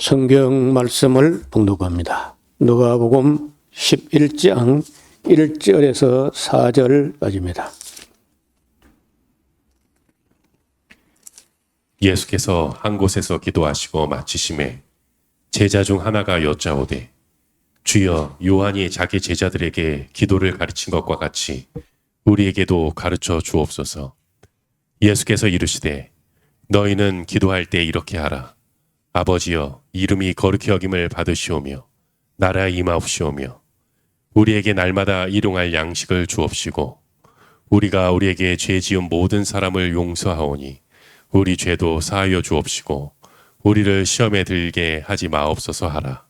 성경 말씀을 봉독합니다. 누가복음 11장 1절에서 4절까지입니다. 예수께서 한 곳에서 기도하시고 마치심에 제자 중 하나가 여짜오되 주여, 요한이 자기 제자들에게 기도를 가르친 것과 같이 우리에게도 가르쳐 주옵소서. 예수께서 이르시되 너희는 기도할 때 이렇게 하라. 아버지여, 이름이 거룩히 여김을 받으시오며 나라에 임하옵시오며 우리에게 날마다 일용할 양식을 주옵시고 우리가 우리에게 죄 지은 모든 사람을 용서하오니 우리 죄도 사하여 주옵시고 우리를 시험에 들게 하지 마옵소서 하라.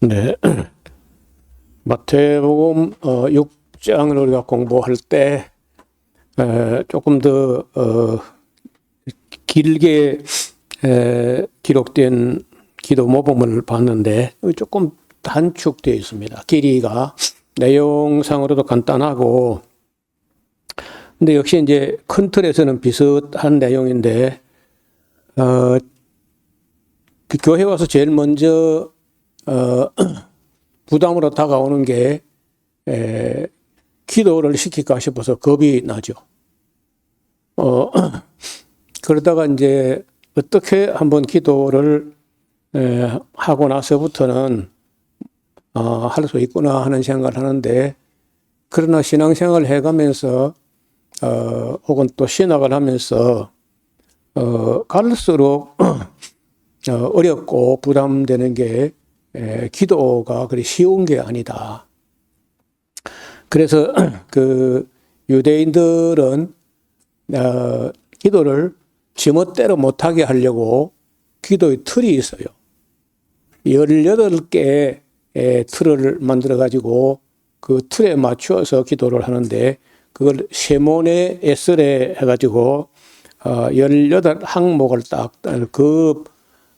네, 마태복음 6장을 우리가 공부할 때 조금 더 길게 기록된 기도 모범을 봤는데 조금 단축되어 있습니다. 길이가 내용상으로도 간단하고, 근데 역시 이제 큰 틀에서는 비슷한 내용인데, 그 교회 와서 제일 먼저 부담으로 다가오는 게 기도를 시킬까 싶어서 겁이 나죠. 그러다가 이제 어떻게 한번 기도를 하고 나서부터는 할 수 있구나 하는 생각을 하는데, 그러나 신앙생활을 해가면서 혹은 또 신학을 하면서 갈수록 어렵고 부담되는 게 기도가 그리 쉬운 게 아니다. 그래서 그 유대인들은 기도를 지멋대로 못하게 하려고 기도의 틀이 있어요. 18개의 틀을 만들어 가지고 그 틀에 맞추어서 기도를 하는데, 그걸 세모네 에스레 해가지고 18항목을 딱 그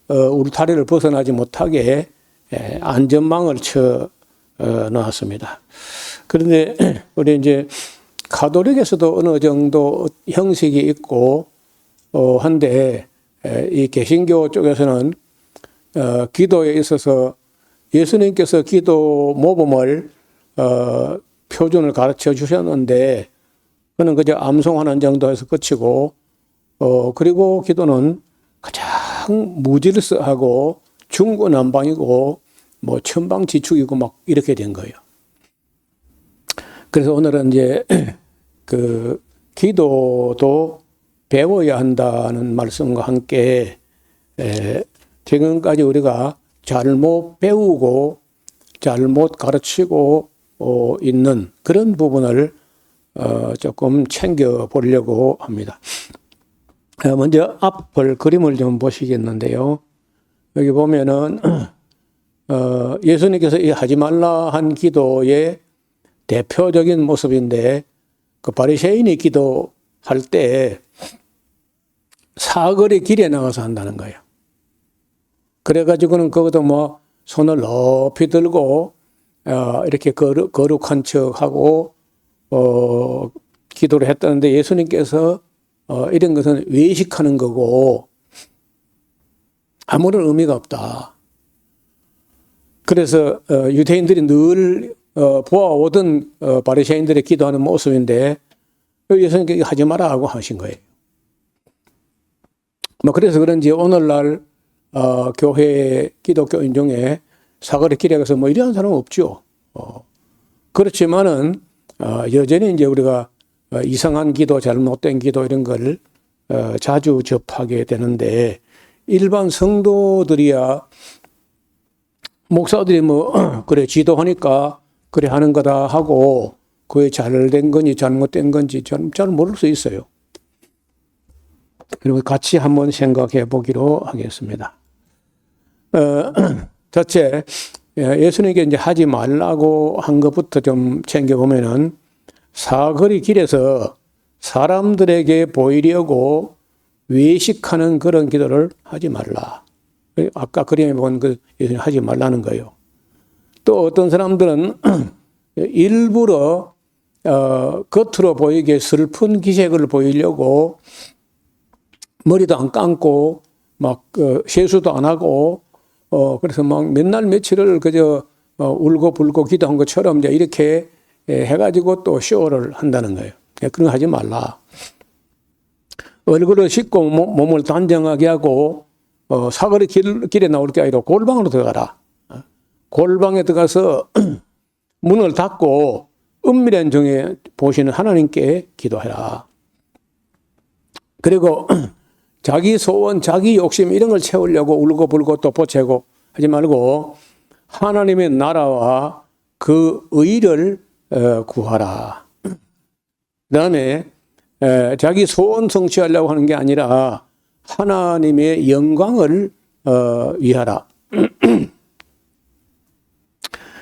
울타리를 벗어나지 못하게 안전망을 쳐 놨습니다. 그런데 우리 이제 가톨릭에서도 어느 정도 형식이 있고 한데, 이 개신교 쪽에서는 기도에 있어서 예수님께서 기도 모범을 표준을 가르쳐 주셨는데, 그는 그저 암송하는 정도에서 그치고, 그리고 기도는 가장 무질서하고 중구난방이고 뭐 천방지축이고 막 이렇게 된 거예요. 그래서 오늘은 이제 그 기도도 배워야 한다는 말씀과 함께 지금까지 우리가 잘못 배우고 잘못 가르치고 있는 그런 부분을 조금 챙겨 보려고 합니다. 먼저 앞을 그림을 좀 보시겠는데요. 여기 보면은 예수님께서 이 하지 말라 한 기도의 대표적인 모습인데, 그 바리새인이 기도할 때 사거리 길에 나가서 한다는 거예요. 그래가지고는 거기도 뭐 손을 높이 들고 이렇게 거룩한 척하고 기도를 했다는데, 예수님께서 이런 것은 외식하는 거고 아무런 의미가 없다. 그래서 유대인들이 늘 보아오던 바리새인들의 기도하는 모습인데, 예수님께서 하지 마라 하고 하신 거예요. 뭐 그래서 그런지 오늘날 교회 기독교인 중에 사거리 길에 가서 뭐 이러한 사람은 없죠. 그렇지만은 여전히 이제 우리가 이상한 기도, 잘못된 기도 이런 걸 자주 접하게 되는데, 일반 성도들이야 목사들이 뭐 그래 지도하니까 그래 하는 거다 하고 그게 잘된 건지 잘못된 건지 잘 모를 수 있어요. 그리고 같이 한번 생각해 보기로 하겠습니다. 첫째, 예수님께 이제 하지 말라고 한 것부터 좀 챙겨보면은, 사거리 길에서 사람들에게 보이려고 외식하는 그런 기도를 하지 말라. 아까 그림에 본 그 예수님 하지 말라는 거예요. 또 어떤 사람들은 일부러 겉으로 보이게 슬픈 기색을 보이려고 머리도 안 감고 막 세수도 안 하고 그래서 막 맨날 며칠을 그저 울고 불고 기도한 것처럼 이제 이렇게 해가지고 또 쇼를 한다는 거예요. 그런 거 하지 말라. 얼굴을 씻고 몸을 단정하게 하고 사거리 길에 나올 게 아니라 골방으로 들어가라. 골방에 들어가서 문을 닫고 은밀한 중에 보시는 하나님께 기도해라. 그리고 자기 소원, 자기 욕심 이런 걸 채우려고 울고 불고 또 보채고 하지 말고 하나님의 나라와 그 의를 구하라. 그 다음에 자기 소원 성취하려고 하는 게 아니라 하나님의 영광을 위하라.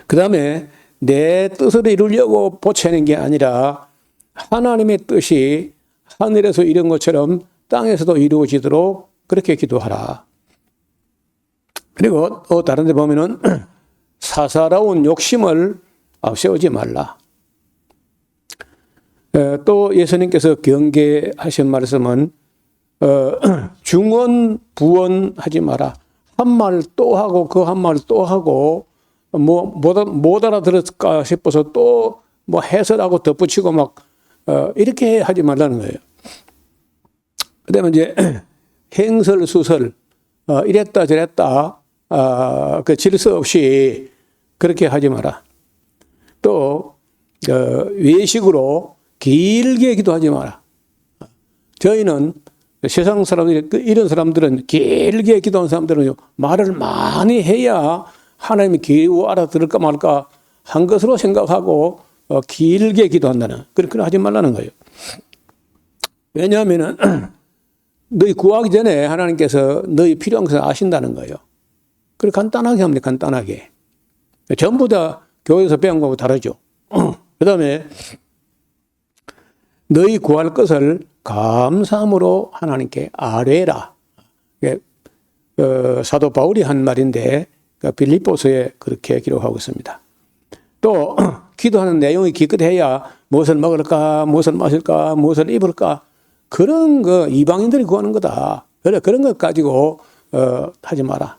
그 다음에 내 뜻을 이루려고 보채는 게 아니라 하나님의 뜻이 하늘에서 이룬 것처럼 땅에서도 이루어지도록 그렇게 기도하라. 그리고 또 다른 데 보면은 사사로운 욕심을 앞세우지 말라. 또 예수님께서 경계하신 말씀은 중언 부언하지 마라. 한 말 또 하고 그 한 말 또 하고 못 알아들을까 싶어서 또 뭐 해설하고 덧붙이고 막 이렇게 하지 말라는 거예요. 그다음에 이제 행설수설 이랬다 저랬다 그 질서 없이 그렇게 하지 마라. 또 외식으로 길게 기도하지 마라. 저희는 세상 사람들이 이런 사람들은 길게 기도하는 사람들은 말을 많이 해야 하나님이 기워 알아들을까 말까 한 것으로 생각하고 길게 기도한다는 그렇게 하지 말라는 거예요. 왜냐하면은 너희 구하기 전에 하나님께서 너희 필요한 것을 아신다는 거예요. 그렇게 간단하게 합니다. 간단하게. 전부 다 교회에서 배운 거하고 다르죠. 그 다음에 너희 구할 것을 감사함으로 하나님께 아뢰라. 사도 바울이 한 말인데 빌립보서에 그렇게 기록하고 있습니다. 또 기도하는 내용이 기껏해야 무엇을 먹을까, 무엇을 마실까, 무엇을 입을까 그런 거 이방인들이 구하는 거다. 그래 그런 것 가지고 하지 마라.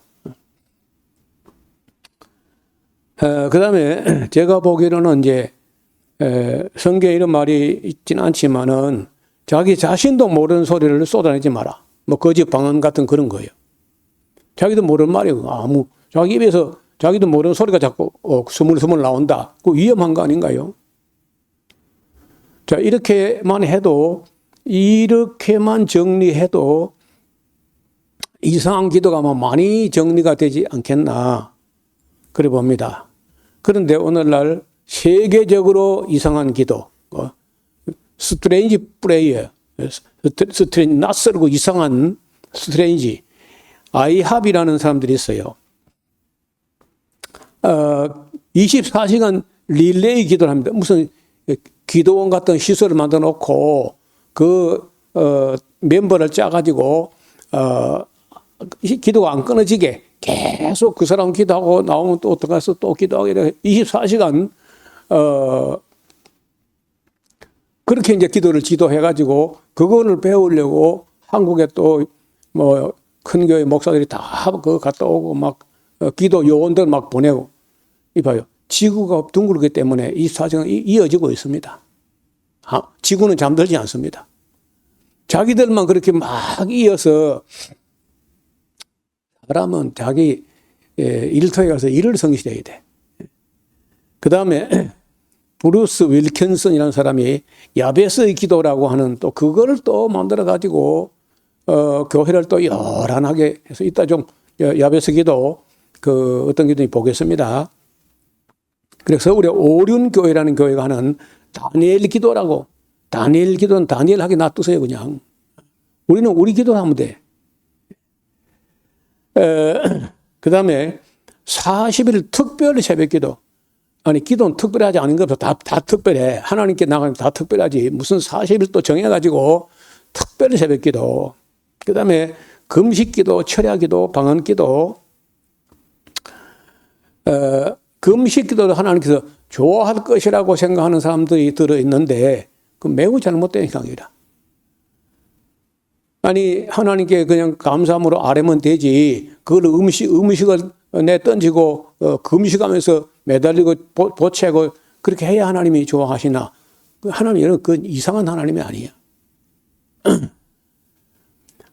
그 다음에 제가 보기로는 이제 성경에 이런 말이 있지는 않지만은 자기 자신도 모르는 소리를 쏟아내지 마라. 뭐 거짓 방언 같은 그런 거예요. 자기도 모르는 말이고 자기 입에서 자기도 모르는 소리가 자꾸 스물스물 나온다. 그 위험한 거 아닌가요? 자, 이렇게만 정리해도 이상한 기도가 많이 정리가 되지 않겠나 그래 봅니다. 그런데 오늘날 세계적으로 이상한 기도, 스트레인지 프레이어, 낯설고 이상한 스트레인지, 아이합이라는 사람들이 있어요. 24시간 릴레이 기도를 합니다. 무슨 기도원 같은 시설을 만들어 놓고 멤버를 짜가지고 기도가 안 끊어지게 계속 그 사람 기도하고 나오면 또 들어가서 또 기도하고 이렇게 24시간 그렇게 이제 기도를 지도해가지고 그거를 배우려고 한국에 또 뭐 큰 교회 목사들이 다 그거 갔다 오고 막 기도 요원들 막 보내고 이봐요. 지구가 둥글기 때문에 24시간 이어지고 있습니다. 지구는 잠들지 않습니다. 자기들만 그렇게 막 이어서 사람은 자기 일터에 가서 일을 성실해야 돼. 그 다음에 브루스 윌킨슨이라는 사람이 야베스의 기도라고 하는 또 그거를 또 만들어 가지고 교회를 또 요란하게 해서 이따 좀 야베스 기도 어떤 기도인지 보겠습니다. 그래서 서울에 오륜교회라는 교회가 하는 다니엘 기도라고. 다니엘 기도는 다니엘하게 놔두세요 그냥. 우리는 우리 기도를 하면 돼. 그 다음에 40일 특별 새벽 기도. 아니 기도는 특별하지 않은 것도 다 특별해. 하나님께 나가면 다 특별하지. 무슨 40일 또 정해가지고 특별 새벽 기도. 그 다음에 금식 기도, 철야 기도, 방언 기도. 금식 기도도 하나님께서 좋아할 것이라고 생각하는 사람들이 들어있는데 그 매우 잘못된 생각이라. 아니 하나님께 그냥 감사함으로 아뢰면 되지. 그걸 음식을 내 던지고 금식하면서 매달리고 보채고 그렇게 해야 하나님이 좋아하시나? 하나님은 그 이상한 하나님이 아니에요.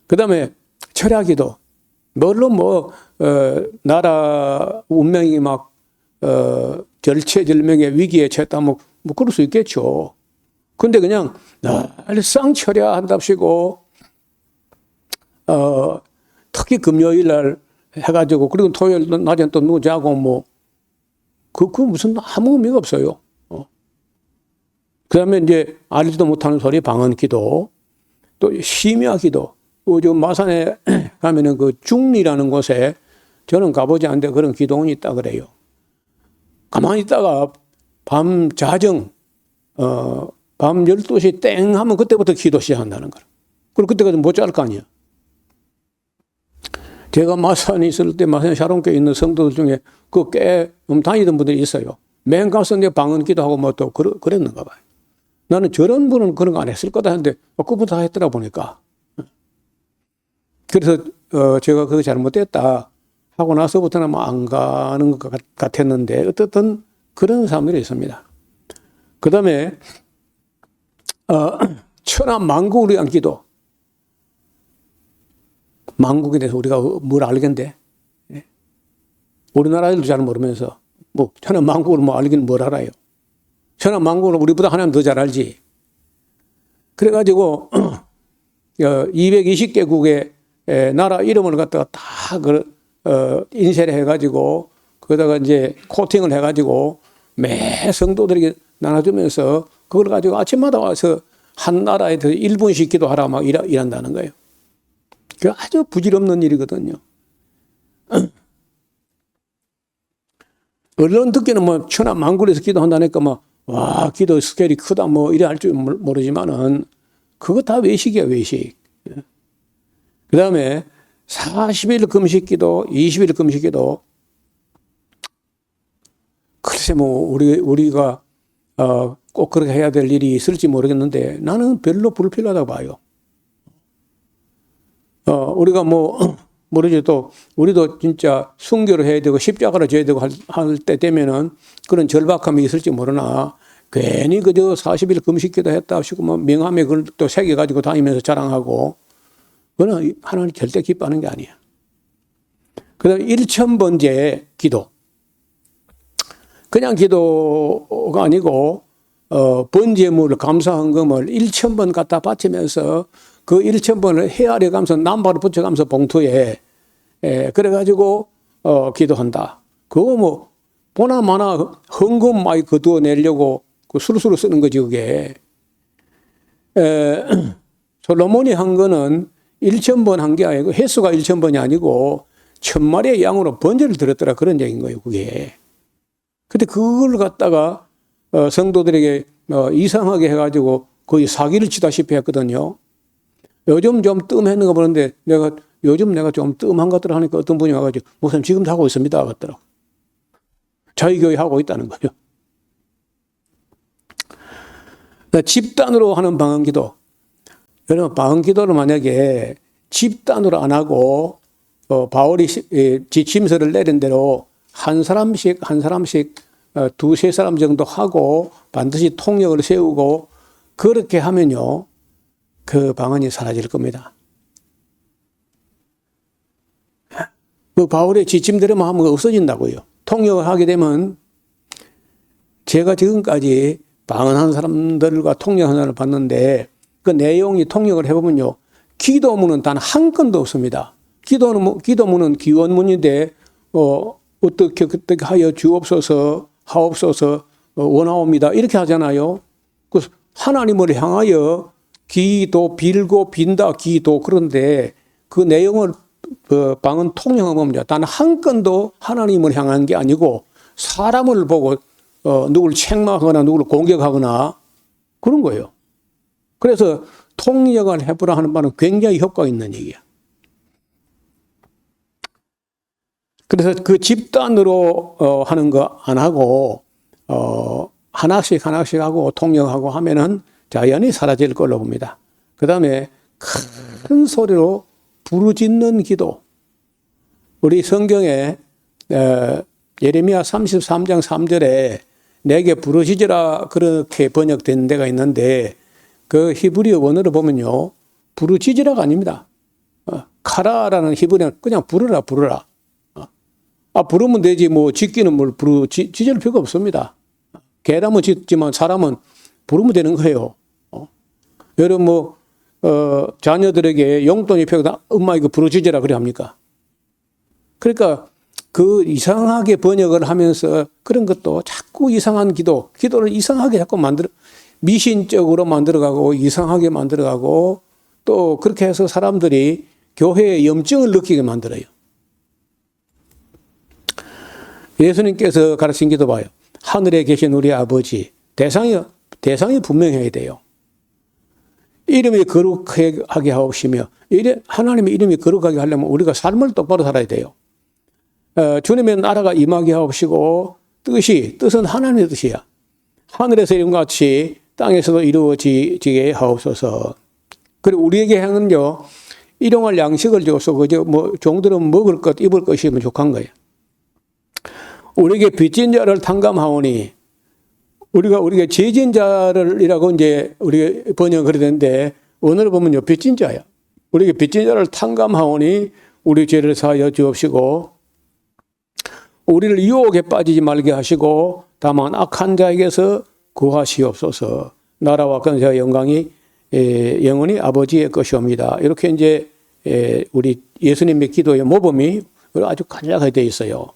그다음에 철야기도. 물론 나라 운명이 막 절체절명의 위기에 처했다 뭐 그럴 수 있겠죠. 근데 그냥 날상 철야한답시고 특히 금요일 날 해가지고 그리고 토요일 낮엔 또 누구 자고 그 무슨 아무 의미가 없어요. 그다음에 이제 알지도 못하는 소리 방언기도, 또 심야기도. 요즘 마산에 가면은 그 중리라는 곳에 저는 가보지 않는데 그런 기도원이 있다 그래요. 가만히 있다가 밤 자정 밤 12시 땡 하면 그때부터 기도 시작한다는 거라. 그리고 그때까지 못 잘 거 아니야. 제가 마산에 있을 때 마산 샤론교에 있는 성도들 중에 그 꽤 다니던 분들이 있어요. 맨 가서 이제 방언 기도하고 또 그랬는가 봐요. 나는 저런 분은 그런 거 안 했을 거다 했는데 그분 다 했더라 보니까. 그래서 제가 그거 잘못됐다 하고 나서부터는 안 가는 것 같았는데 어떻든 그런 사람들이 있습니다. 그 다음에 천하 만국을 위한 기도. 만국에 대해서 우리가 뭘 알겠는데, 우리나라들도 잘 모르면서 천하 만국을 알기는 뭘 알아요. 천하 만국을 우리보다 하나님 더 잘 알지. 그래가지고 220개국의 나라 이름을 갖다가 다 인쇄를 해가지고 거기다가 이제 코팅을 해가지고 매 성도들에게 나눠주면서 그걸 가지고 아침마다 와서 한 나라에 더 1분씩 기도하라 막 이란다는 거예요. 그 아주 부질없는 일이거든요. 언론 듣기는 천하 만국에서 기도한다니까 와 기도 스케일이 크다 이래 할 줄 모르지만은 그거 다 외식이야 외식. 그 다음에 40일 금식기도, 20일 금식기도. 글쎄 우리가 꼭 그렇게 해야 될 일이 있을지 모르겠는데 나는 별로 불필요하다고 봐요. 우리가 모르지 또 우리도 진짜 순교를 해야 되고 십자가를 져야 되고 할 때 되면은 그런 절박함이 있을지 모르나 괜히 그저 40일 금식기도 했다 하시고 명함에 그걸 또 새겨가지고 다니면서 자랑하고 그거는 하나님 절대 기뻐하는 게 아니야. 그 다음에 1000번째 기도. 그냥 기도가 아니고 번제물 감사헌금을 1000번 갖다 바치면서 그 1000번을 헤아려 가면서 남바로 붙여가면서 봉투에 그래가지고 기도한다. 그거 보나마나 헌금 많이 거두어내려고 그 수루수루 쓰는 거지 그게. 솔로몬이 한 거는 1000번 한 게 아니고 횟수가 1000번이 아니고 1000마리의 양으로 번제를 드렸더라 그런 얘기인 거예요 그게. 근데 그걸 갖다가 성도들에게 이상하게 해가지고 거의 사기를 치다시피 했거든요. 요즘 좀 뜸했는 거 보는데 요즘 내가 좀 뜸한 것들 하니까 어떤 분이 와가지고 목사님 지금도 하고 있습니다 하더라고. 저희 교회 하고 있다는 거죠. 집단으로 하는 방언기도. 여러분 방언기도를 만약에 집단으로 안 하고 바울이 지침서를 내린 대로 한 사람씩 두세 사람 정도 하고 반드시 통역을 세우고 그렇게 하면요 그 방언이 사라질 겁니다. 그 바울의 지침대로만 하면 없어진다고요. 통역을 하게 되면 제가 지금까지 방언한 사람들과 통역한 사람을 봤는데 그 내용이 통역을 해보면요 기도문은 단 한 건도 없습니다. 기도문은 기원문인데 어떻게 하여 주옵소서 하옵소서 원하옵니다 이렇게 하잖아요. 그 하나님을 향하여 기도 빌고 빈다 기도. 그런데 그 내용을 방언 통역을 보면 단 한 건도 하나님을 향한 게 아니고 사람을 보고 누구를 책망하거나 누구를 공격하거나 그런 거예요. 그래서 통역을 해보라 하는 말은 굉장히 효과가 있는 얘기야. 그래서 그 집단으로 하는 거 안 하고 하나씩 하고 통역하고 하면은 자연히 사라질 걸로 봅니다. 그 다음에 큰 소리로 부르짖는 기도. 우리 성경에 예레미야 33장 3절에 내게 부르짖으라 그렇게 번역된 데가 있는데 그 히브리어 원어로 보면요. 부르짖으라가 아닙니다. 카라라는 히브리어는 그냥 부르라. 부르면 되지 뭐 짖기는 뭘 짖을 필요가 없습니다. 개라면 짖지만 사람은 부르면 되는 거예요. 여러분 자녀들에게 용돈이 필요하다. 엄마 이거 부르짖으라 그래 합니까? 그러니까 그 이상하게 번역을 하면서 그런 것도 자꾸 이상한 기도를 이상하게 자꾸 미신적으로 만들어가고 이상하게 만들어가고 또 그렇게 해서 사람들이 교회에 염증을 느끼게 만들어요. 예수님께서 가르친 기도 봐요. 하늘에 계신 우리 아버지. 대상이 분명해야 돼요. 이름이 거룩하게 하옵시며 하나님의 이름이 거룩하게 하려면 우리가 삶을 똑바로 살아야 돼요. 주님의 나라가 임하게 하옵시고 뜻은 하나님의 뜻이야. 하늘에서 이름과 같이 땅에서도 이루어지게 하옵소서. 그리고 우리에게 행은요 일용할 양식을 줘서 그저 종들은 먹을 것 입을 것이면 족한 거예요. 우리에게 빚진 자를 탕감하오니 우리가 죄진 자를이라고 이제 우리가 번역을 그러는데 원어를 보면요 빚진 자야. 우리에게 빚진 자를 탕감하오니 우리 죄를 사하여 주옵시고 우리를 유혹에 빠지지 말게 하시고 다만 악한 자에게서 구하시옵소서. 나라와 권세와 영광이 영원히 아버지의 것이옵니다. 이렇게 이제 우리 예수님의 기도의 모범이 아주 간략하게 되어 있어요.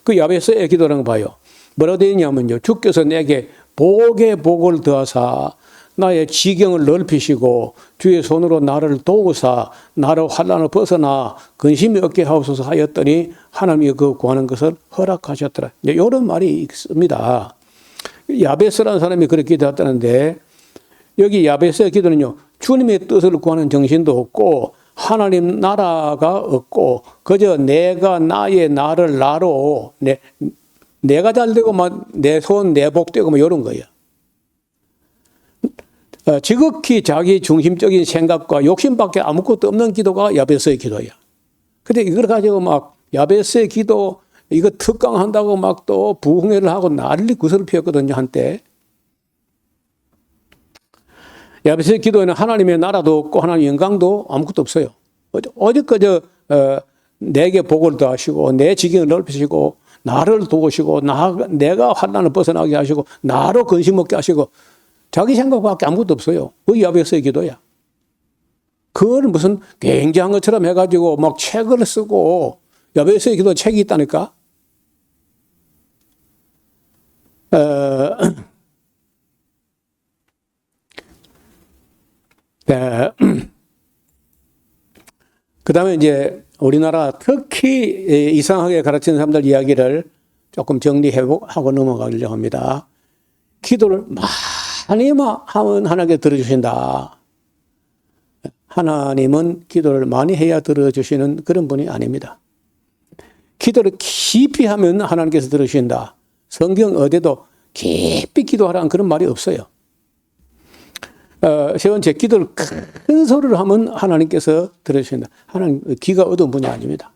그 야베스의 기도라는 거 봐요. 뭐라고 되어 있냐면요. 주께서 내게 복에 복을 더하사 나의 지경을 넓히시고 주의 손으로 나를 도우사 나를 환난을 벗어나 근심이 없게 하옵소서 하였더니 하나님이 그 구하는 것을 허락하셨더라. 이런 말이 있습니다. 야베스라는 사람이 그렇게 기도했다는데 여기 야베스의 기도는요. 주님의 뜻을 구하는 정신도 없고 하나님 나라가 없고 그저 내가 나를 나로 내가 잘 되고 내 손 내 복 되고 이런 거예요. 지극히 자기 중심적인 생각과 욕심밖에 아무것도 없는 기도가 야베스의 기도예요. 근데 이걸 가지고 야베스의 기도 이거 특강한다고 또 부흥회를 하고 난리 구설을 피웠거든요 한때. 야베스의 기도에는 하나님의 나라도 없고 하나님의 영광도 아무것도 없어요. 오직 그저 내게 복을 더하시고 내 지경을 넓히시고 나를 도우시고 내가 환난을 벗어나게 하시고 나로 근심 없게 하시고 자기 생각밖에 아무것도 없어요. 그 야베스의 기도야. 그걸 무슨 굉장한 것처럼 해가지고 책을 쓰고 야베스의 기도 책이 있다니까. 그 다음에 이제 우리나라 특히 이상하게 가르치는 사람들 이야기를 조금 정리하고 넘어가려고 합니다. 기도를 많이 하면 하나님께 들어주신다. 하나님은 기도를 많이 해야 들어주시는 그런 분이 아닙니다. 기도를 깊이 하면 하나님께서 들어주신다. 성경 어디도 깊이 기도하라는 그런 말이 없어요. 세 번째, 기도를 큰 소리로 하면 하나님께서 들어주신다. 하나님 귀가 어두운 분이 아닙니다.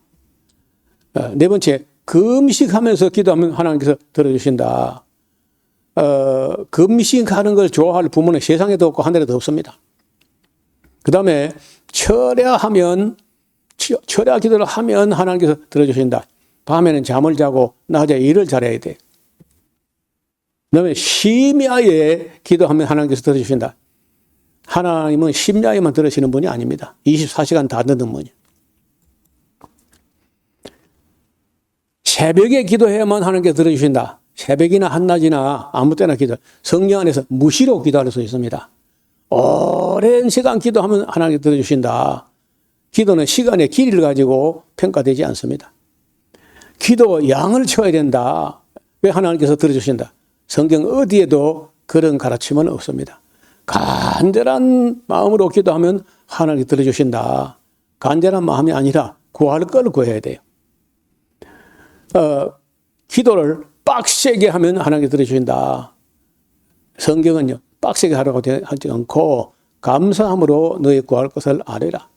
네 번째, 금식하면서 기도하면 하나님께서 들어주신다. 금식하는 걸 좋아할 부모는 세상에도 없고 하늘에도 없습니다. 그 다음에 철야 기도를 하면 하나님께서 들어주신다. 밤에는 잠을 자고 낮에 일을 잘해야 돼. 그 다음에 심야에 기도하면 하나님께서 들어주신다. 하나님은 심야에만 들으시는 분이 아닙니다. 24시간 다 듣는 분이에요. 새벽에 기도해야만 하나님께서 들어주신다. 새벽이나 한낮이나 아무 때나 기도. 성령 안에서 무시로 기도할 수 있습니다. 오랜 시간 기도하면 하나님께서 들어주신다. 기도는 시간의 길이를 가지고 평가되지 않습니다. 기도 양을 채워야 된다. 왜 하나님께서 들어주신다. 성경 어디에도 그런 가르침은 없습니다. 간절한 마음으로 기도하면 하나님이 들어주신다. 간절한 마음이 아니라 구할 걸 구해야 돼요. 기도를 빡세게 하면 하나님이 들어주신다. 성경은요, 빡세게 하라고 하지 않고 감사함으로 너희 구할 것을 아뢰라.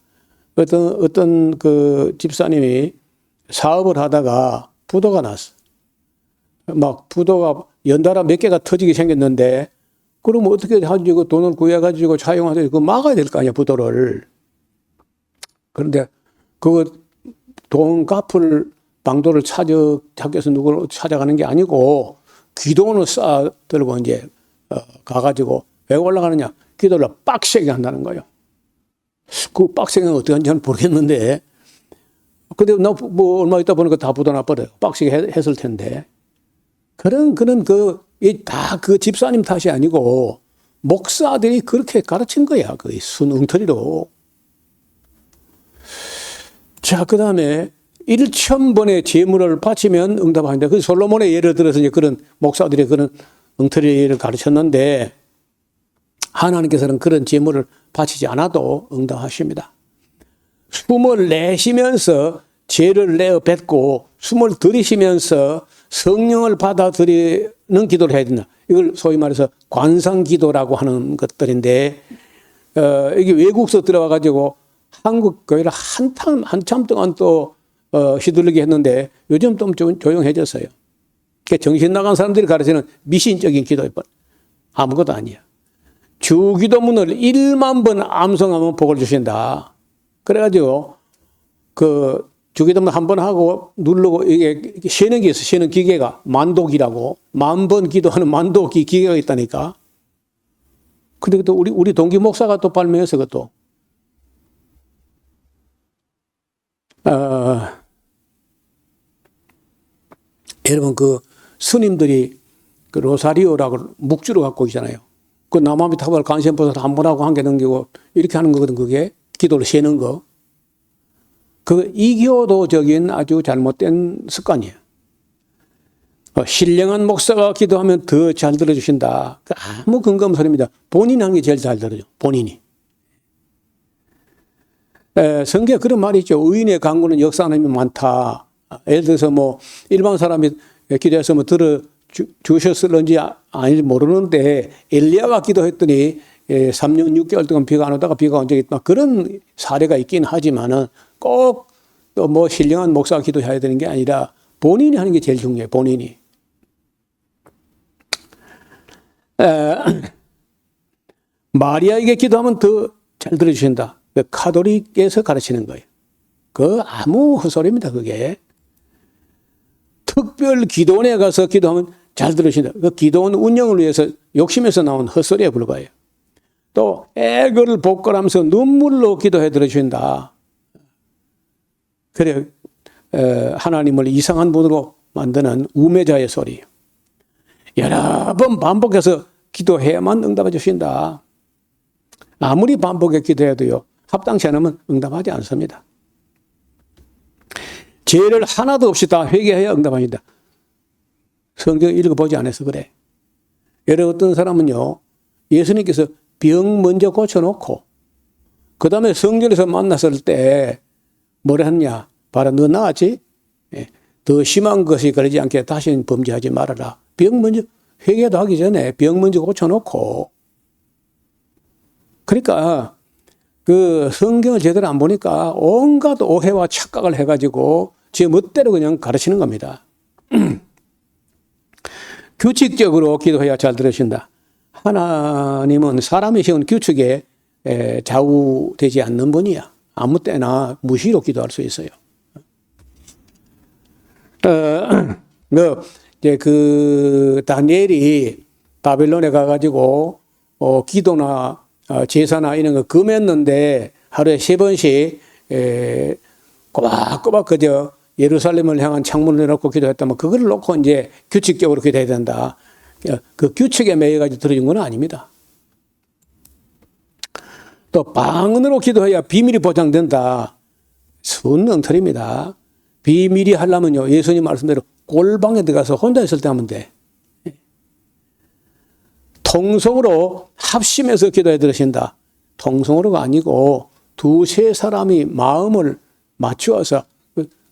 어떤 그 집사님이 사업을 하다가 부도가 났어. 막 부도가 연달아 몇 개가 터지게 생겼는데, 그럼 어떻게 하지? 그 돈을 구해가지고 차용하서 그 막아야 될 거 아니야, 부도를. 그런데 그 돈 갚을 방도를 찾아서 누구를 찾아가는 게 아니고 기도원을 쌓아 들고 이제 가가지고 왜 올라가느냐? 기도를 빡세게 한다는 거예요. 그 빡세게 어떻게 하는지 모르겠는데, 근데 나 뭐 얼마 있다 보니까 다 부도나 버려요. 빡세게 했을 텐데. 그런 다 그 집사님 탓이 아니고 목사들이 그렇게 가르친 거야. 그 순응터리로. 자, 그 다음에 1,000번의 제물을 바치면 응답합니다. 그 솔로몬의 예를 들어서 이제 그런 목사들이 그런 응터리를 가르쳤는데, 하나님께서는 그런 제물을 바치지 않아도 응답하십니다. 숨을 내쉬면서 죄를 내어 뱉고 숨을 들이쉬면서 성령을 받아들이는 기도를 해야 된다. 이걸 소위 말해서 관상기도라고 하는 것들인데, 이게 외국서 들어와가지고 한국 교회를 한참 동안 또 휘둘리게 했는데 요즘 좀 조용해졌어요. 그러니까 정신 나간 사람들이 가르치는 미신적인 기도일 뿐 아무것도 아니야. 주기도문을 1만 번 암송하면 복을 주신다. 그래가지고 그 주기도문 한 번 하고 누르고 이게 쉬는 게 있어. 쉬는 기계가 만독이라고 10,000번 기도하는 만독이 기계가 있다니까. 근데 또 우리 동기 목사가 또 발명해서 그것도 여러분 그 스님들이 그 로사리오라고 묵주를 갖고 있잖아요. 그 남아미 타발 간센보살 한 번 하고 한 개 넘기고 이렇게 하는 거거든. 그게 기도를 세는 거. 그 이교도적인 아주 잘못된 습관이에요. 신령한 목사가 기도하면 더 잘 들어주신다. 아무 근거 없는 소리입니다. 본인이 하는 게 제일 잘 들어줘. 본인이. 성경에 그런 말이 있죠. 의인의 간구는 역사하는 힘이 많다. 예를 들어서 뭐 일반 사람이 기도해서 뭐 들어주셨을런지 아닌지 모르는데 엘리야가 기도했더니 3년 6개월 동안 비가 안 오다가 비가 온 적이 있다. 그런 사례가 있긴 하지만은 꼭 또 뭐 신령한 목사가 기도해야 되는 게 아니라 본인이 하는 게 제일 중요해요. 본인이. 마리아에게 기도하면 더 잘 들어주신다. 카톨릭에서 가르치는 거예요. 그 아무 헛소리입니다. 그게. 특별 기도원에 가서 기도하면 잘 들으신다. 그 기도원 운영을 위해서 욕심에서 나온 헛소리에 불과해요. 또 애거를 복걸하면서 눈물로 기도해 들으신다. 그래 하나님을 이상한 분으로 만드는 우매자의 소리. 여러 번 반복해서 기도해야만 응답해 주신다. 아무리 반복해 기도해도요. 합당치 않으면 응답하지 않습니다. 죄를 하나도 없이 다 회개해야 응답합니다. 성경 읽어보지 않아서 그래. 예를 어떤 사람은요. 예수님께서 병 먼저 고쳐놓고 그 다음에 성전에서 만났을 때 뭐라 했냐. 봐라 너 나았지? 더 심한 것이 그러지 않게 다시는 범죄하지 말아라. 병 먼저 회개도 하기 전에 병 먼저 고쳐놓고 그러니까 그 성경을 제대로 안 보니까 온갖 오해와 착각을 해가지고 제 멋대로 그냥 가르치는 겁니다. 규칙적으로 기도해야 잘 들으신다. 하나님은 사람이 세운 규칙에 좌우되지 않는 분이야. 아무 때나 무시로 기도할 수 있어요. 이제 그 다니엘이 바벨론에 가가지고 기도나 제사나 이런 거 금했는데 하루에 3번씩 꼬박꼬박 그저 예루살렘을 향한 창문을 놓고 기도했다면 그걸 놓고 이제 규칙적으로 기도해야 된다. 그 규칙에 매여가지고 들어준 건 아닙니다. 또 방언으로 기도해야 비밀이 보장된다. 순응틀입니다. 비밀이 하려면요. 예수님 말씀대로 골방에 들어가서 혼자 있을 때 하면 돼. 통성으로 합심해서 기도해 들으신다. 통성으로가 아니고 두세 사람이 마음을 맞추어서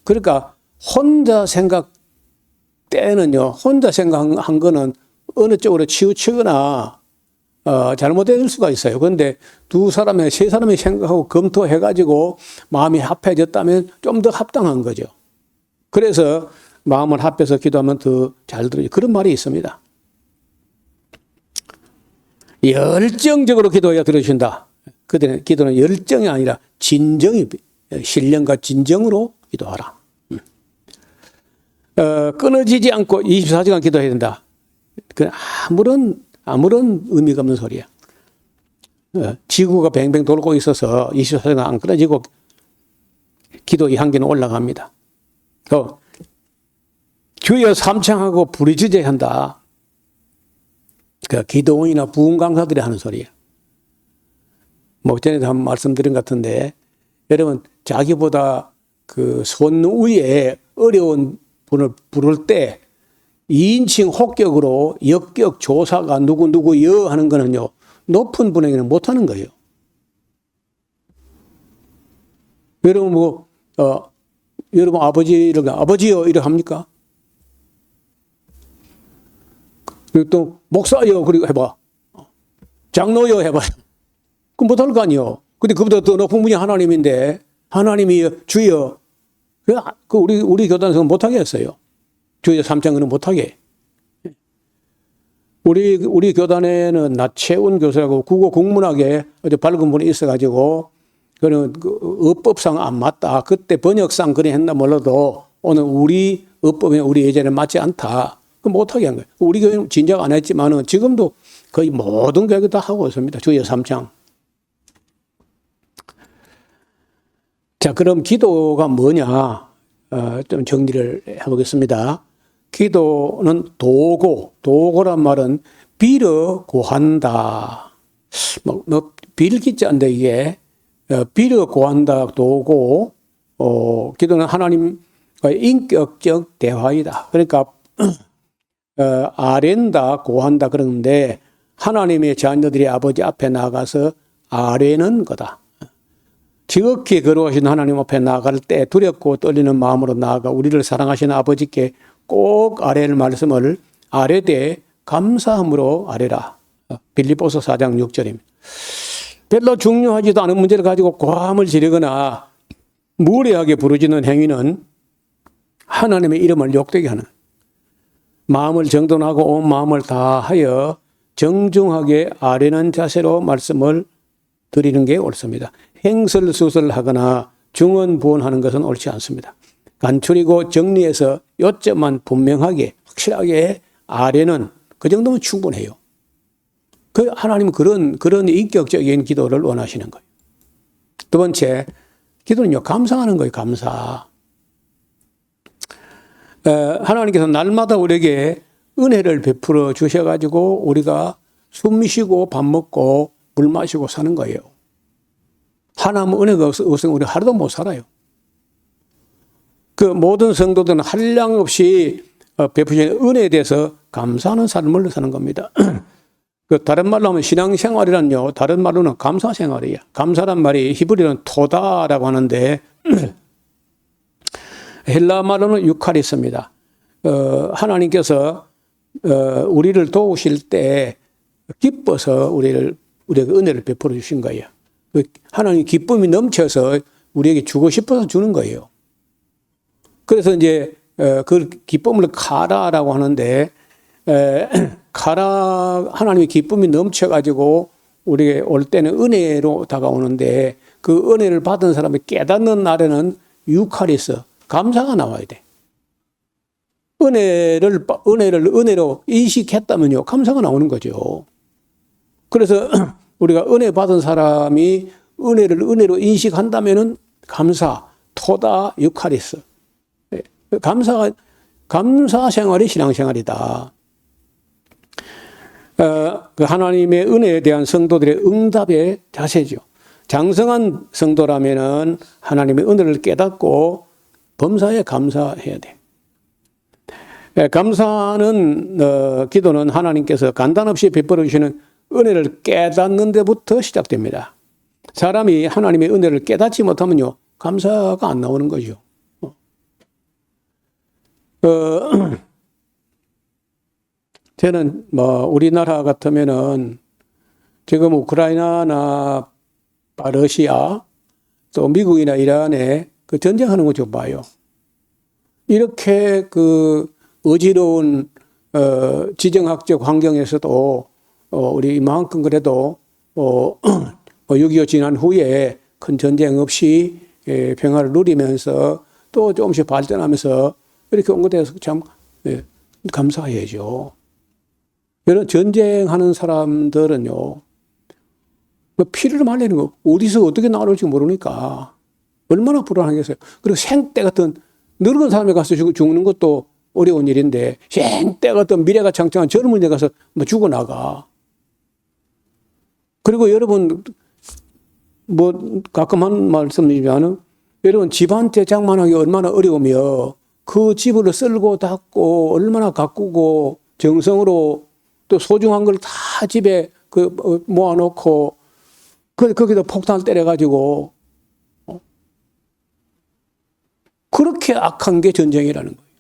그러니까 혼자 생각 때는요. 혼자 생각한 거는 어느 쪽으로 치우치거나 잘못될 수가 있어요. 그런데 두 사람의, 세 사람이 생각하고 검토해가지고 마음이 합해졌다면 좀 더 합당한 거죠. 그래서 마음을 합해서 기도하면 더 잘 들어요. 그런 말이 있습니다. 열정적으로 기도해야 들으신다. 그때는 기도는 열정이 아니라 진정이, 신령과 진정으로 기도하라. 끊어지지 않고 24시간 기도해야 된다. 그 아무런 의미가 없는 소리야. 지구가 뱅뱅 돌고 있어서 24시간 안 끊어지고 기도의 향기는 올라갑니다. 또 주여 삼창하고 부르짖어야 그 기도원이나 부흥 강사들이 하는 소리야. 전에도 한번 말씀드린 것 같은데, 여러분 자기보다 그 손 위에 어려운 분을 부를 때 2인칭 혹격으로 역격 조사가 누구여 하는 거는요, 높은 분에게는 못하는 거예요. 여러분 여러분 아버지요 이렇게 합니까? 그리고 또 목사요 그리고 해봐. 장로요 해봐. 그럼 못할 거 아니요. 근데 그보다 더 높은 분이 하나님인데, 하나님이 주여. 우리 교단에서는 못하게 했어요. 주여 삼창은 못하게. 우리 교단에는 나채운 교수라고 국어 국문학에 어제 밝은 분이 있어가지고, 그는 어법상 안 맞다. 그때 번역상 그래 했나 몰라도 오늘 우리 어법에 우리 예전에 맞지 않다. 그 못하게 한 거예요. 우리 교회는 진작 안 했지만은 지금도 거의 모든 교회가 다 하고 있습니다. 주여 삼창. 자, 그럼 기도가 뭐냐? 좀 정리를 해보겠습니다. 기도는 도고란 말은 빌어 구한다. 빌기자인데 이게 빌어 구한다 도고. 기도는 하나님과의 인격적 대화이다. 그러니까 아랜다 고한다 그러는데, 하나님의 자녀들이 아버지 앞에 나가서 아뢰는 거다. 지극히 거룩하신 하나님 앞에 나아갈 때 두렵고 떨리는 마음으로 나아가 우리를 사랑하시는 아버지께 꼭 아뢰를 말씀을 아뢰되 감사함으로 아뢰라. 빌립보서 4장 6절입니다. 별로 중요하지도 않은 문제를 가지고 고함을 지르거나 무례하게 부르짖는 행위는 하나님의 이름을 욕되게 하는, 마음을 정돈하고 온 마음을 다하여 정중하게 아뢰는 자세로 말씀을 드리는 게 옳습니다. 행설수설하거나 중언부언하는 것은 옳지 않습니다. 간추리고 정리해서 요점만 분명하게 확실하게 아뢰는 그 정도면 충분해요. 하나님은 그런 인격적인 기도를 원하시는 거예요. 두 번째, 기도는요, 감사하는 거예요. 감사. 하나님께서 날마다 우리에게 은혜를 베풀어 주셔가지고 우리가 숨 쉬고 밥 먹고 물 마시고 사는 거예요. 하나님 은혜가 없으면 우리 하루도 못 살아요. 그 모든 성도들은 한량 없이 베푸신 은혜에 대해서 감사하는 삶을 사는 겁니다. 다른 말로 하면 신앙생활이란요, 다른 말로는 감사생활이에요. 감사란 말이 히브리어는 토다라고 하는데 헬라 말로는 유카리스입니다. 하나님께서 우리를 도우실 때 기뻐서 우리에게 은혜를 베풀어 주신 거예요. 하나님 기쁨이 넘쳐서 우리에게 주고 싶어서 주는 거예요. 그래서 이제 그 기쁨을 카라라고 하는데, 하나님의 기쁨이 넘쳐가지고 우리에게 올 때는 은혜로 다가오는데, 그 은혜를 받은 사람이 깨닫는 날에는 유카리스, 감사가 나와야 돼. 은혜로 인식했다면요, 감사가 나오는 거죠. 그래서 우리가 은혜 받은 사람이 은혜를 은혜로 인식한다면은 감사, 토다, 유카리스. 감사 생활이 신앙생활이다. 그 하나님의 은혜에 대한 성도들의 응답의 자세죠. 장성한 성도라면은 하나님의 은혜를 깨닫고 범사에 감사해야 돼. 감사하는 기도는 하나님께서 간단없이 베풀어 주시는 은혜를 깨닫는 데부터 시작됩니다. 사람이 하나님의 은혜를 깨닫지 못하면요, 감사가 안 나오는 거죠. 저는 우리나라 같으면은 지금 우크라이나나 러시아 또 미국이나 이란에 그 전쟁하는 거 좀 봐요. 이렇게 그 어지러운 지정학적 환경에서도 우리 이만큼 그래도 6.25 지난 후에 큰 전쟁 없이 평화를 누리면서 또 조금씩 발전하면서 이렇게 온 것에 대해서 참 감사해야죠. 이런 전쟁하는 사람들은요, 피를 말리는 거 어디서 어떻게 나올지 모르니까 얼마나 불안하겠어요. 그리고 생때 같은 늙은 사람이 가서 죽는 것도 어려운 일인데 생때 같은 미래가 창창한 젊은 애 가서 뭐 죽어나가. 그리고 여러분 뭐 가끔 한 말씀이지만은 여러분 집 한 채 장만하기 얼마나 어려우며 그 집을 쓸고 닦고 얼마나 가꾸고 정성으로 또 소중한 걸 다 집에 모아놓고 거기다 폭탄 때려가지고 그렇게 악한 게 전쟁이라는 거예요.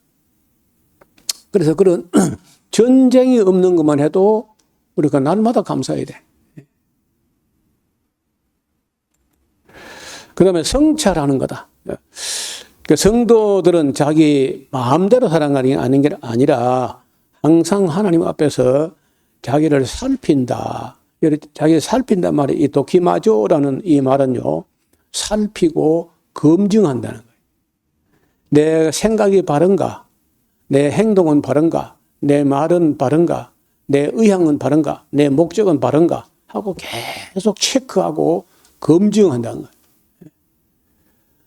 그래서 그런 전쟁이 없는 것만 해도 우리가 날마다 감사해야 돼. 그 다음에 성찰하는 거다. 그 성도들은 자기 마음대로 살아가는 게 아니라 항상 하나님 앞에서 자기를 살핀다. 자기를 살핀단 말이 이 도키마조라는 이 말은요, 살피고 검증한다는 거예요. 내 생각이 바른가? 내 행동은 바른가? 내 말은 바른가? 내 의향은 바른가? 내 목적은 바른가? 하고 계속 체크하고 검증한다는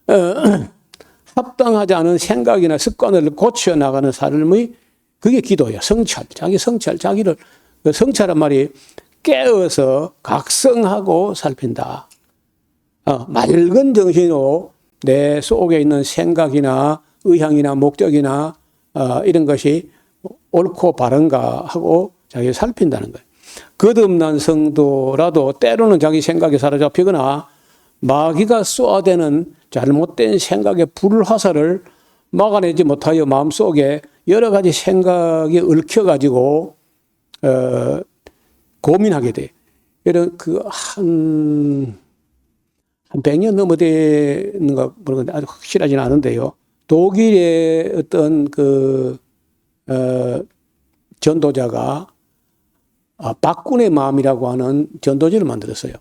거예요. 합당하지 않은 생각이나 습관을 고쳐나가는 삶의 그게 기도예요. 성찰. 자기 성찰. 자기를, 성찰한 말이 깨어서 각성하고 살핀다. 맑은 정신으로 내 속에 있는 생각이나 의향이나 목적이나 이런 것이 옳고 바른가 하고 자기 살핀다는 거예요. 거듭난 성도라도 때로는 자기 생각에 사로잡히거나 마귀가 쏘아대는 잘못된 생각의 불화살을 막아내지 못하여 마음속에 여러 가지 생각이 얽혀가지고 고민하게 돼. 이런 한 100년 넘어되는가 모르겠는데 아주 확실하지는 않은데요. 독일의 어떤 전도자가 박군의 마음이라고 하는 전도지를 만들었어요.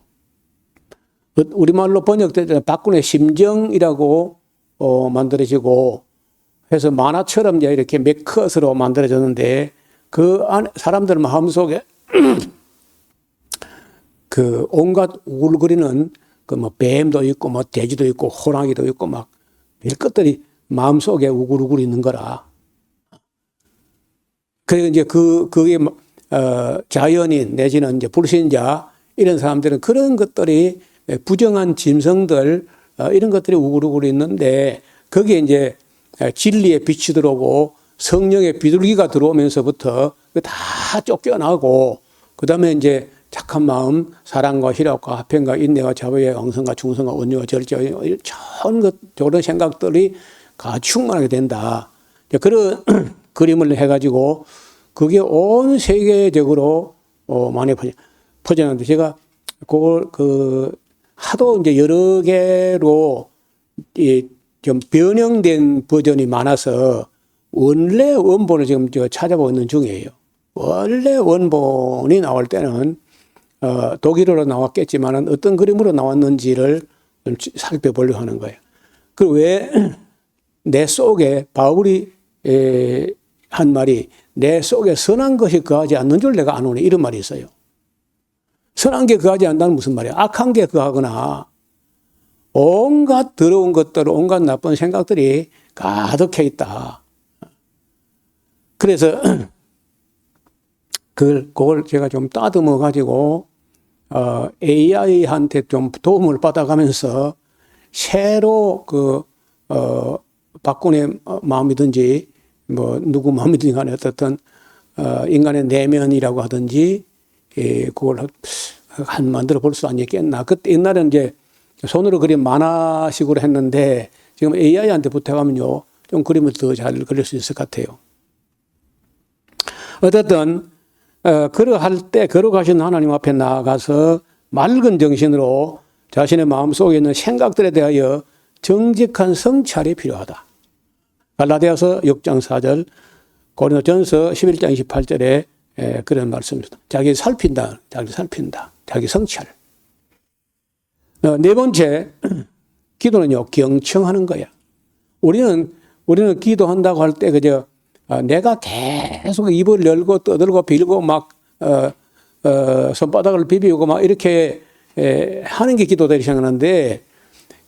우리말로 번역될 때 박군의 심정이라고 만들어지고 해서 만화처럼 이렇게 몇 컷으로 만들어졌는데 그 안에 사람들 마음속에 그 온갖 우글거리는 뭐 뱀도 있고 뭐 돼지도 있고 호랑이도 있고 막 별 것들이 마음속에 우글우글 있는 거라. 그래서 이제 그게 자연인 내지는 이제 불신자 이런 사람들은 그런 것들이 부정한 짐승들 이런 것들이 우글우글 있는데 거기에 이제 진리의 빛이 들어오고 성령의 비둘기가 들어오면서부터 다 쫓겨나고 그다음에 이제 착한 마음, 사랑과 희락과 화평과 인내와 자비와 영성과 충성과 온유와 절제와 저런 생각들이 충만하게 된다. 그런 그림을 해가지고 그게 온 세계적으로 많이 퍼져나는데 제가 그걸 하도 이제 여러 개로 좀 변형된 버전이 많아서 원래 원본을 지금 찾아보고 있는 중이에요. 원래 원본이 나올 때는 독일어로 나왔겠지만 어떤 그림으로 나왔는지를 좀 살펴보려고 하는 거예요. 그리고 왜 내 속에 바울이 한 말이 내 속에 선한 것이 거하지 않는 줄 내가 아노니 이런 말이 있어요. 선한 게 거하지 않는다는 무슨 말이야? 악한 게 거하거나 온갖 더러운 것들, 온갖 나쁜 생각들이 가득해 있다. 그래서 그걸 제가 좀 따듬어 가지고 AI한테 좀 도움을 받아가면서 새로 박군의 마음이든지 뭐 누구 마음이든지 간에 어떻든 인간의 내면이라고 하든지 그걸 만들어 볼 수 아니겠나. 그때 옛날에는 이제 손으로 그림 만화식으로 했는데 지금 AI한테 부탁하면요 좀 그림을 더 잘 그릴 수 있을 것 같아요. 어쨌든 그러할 때 거룩하신 하나님 앞에 나아가서 맑은 정신으로 자신의 마음속에 있는 생각들에 대하여 정직한 성찰이 필요하다. 갈라디아서 6장 4절, 고린도전서 11장 28절에 그런 말씀입니다. 자기 살핀다. 자기 성찰. 네 번째, 기도는요, 경청하는 거야. 우리는 기도한다고 할 때 그저 내가 계속 입을 열고 떠들고 빌고 막 손바닥을 비비고 막 이렇게 하는 게 기도다 이렇게 생각하는데,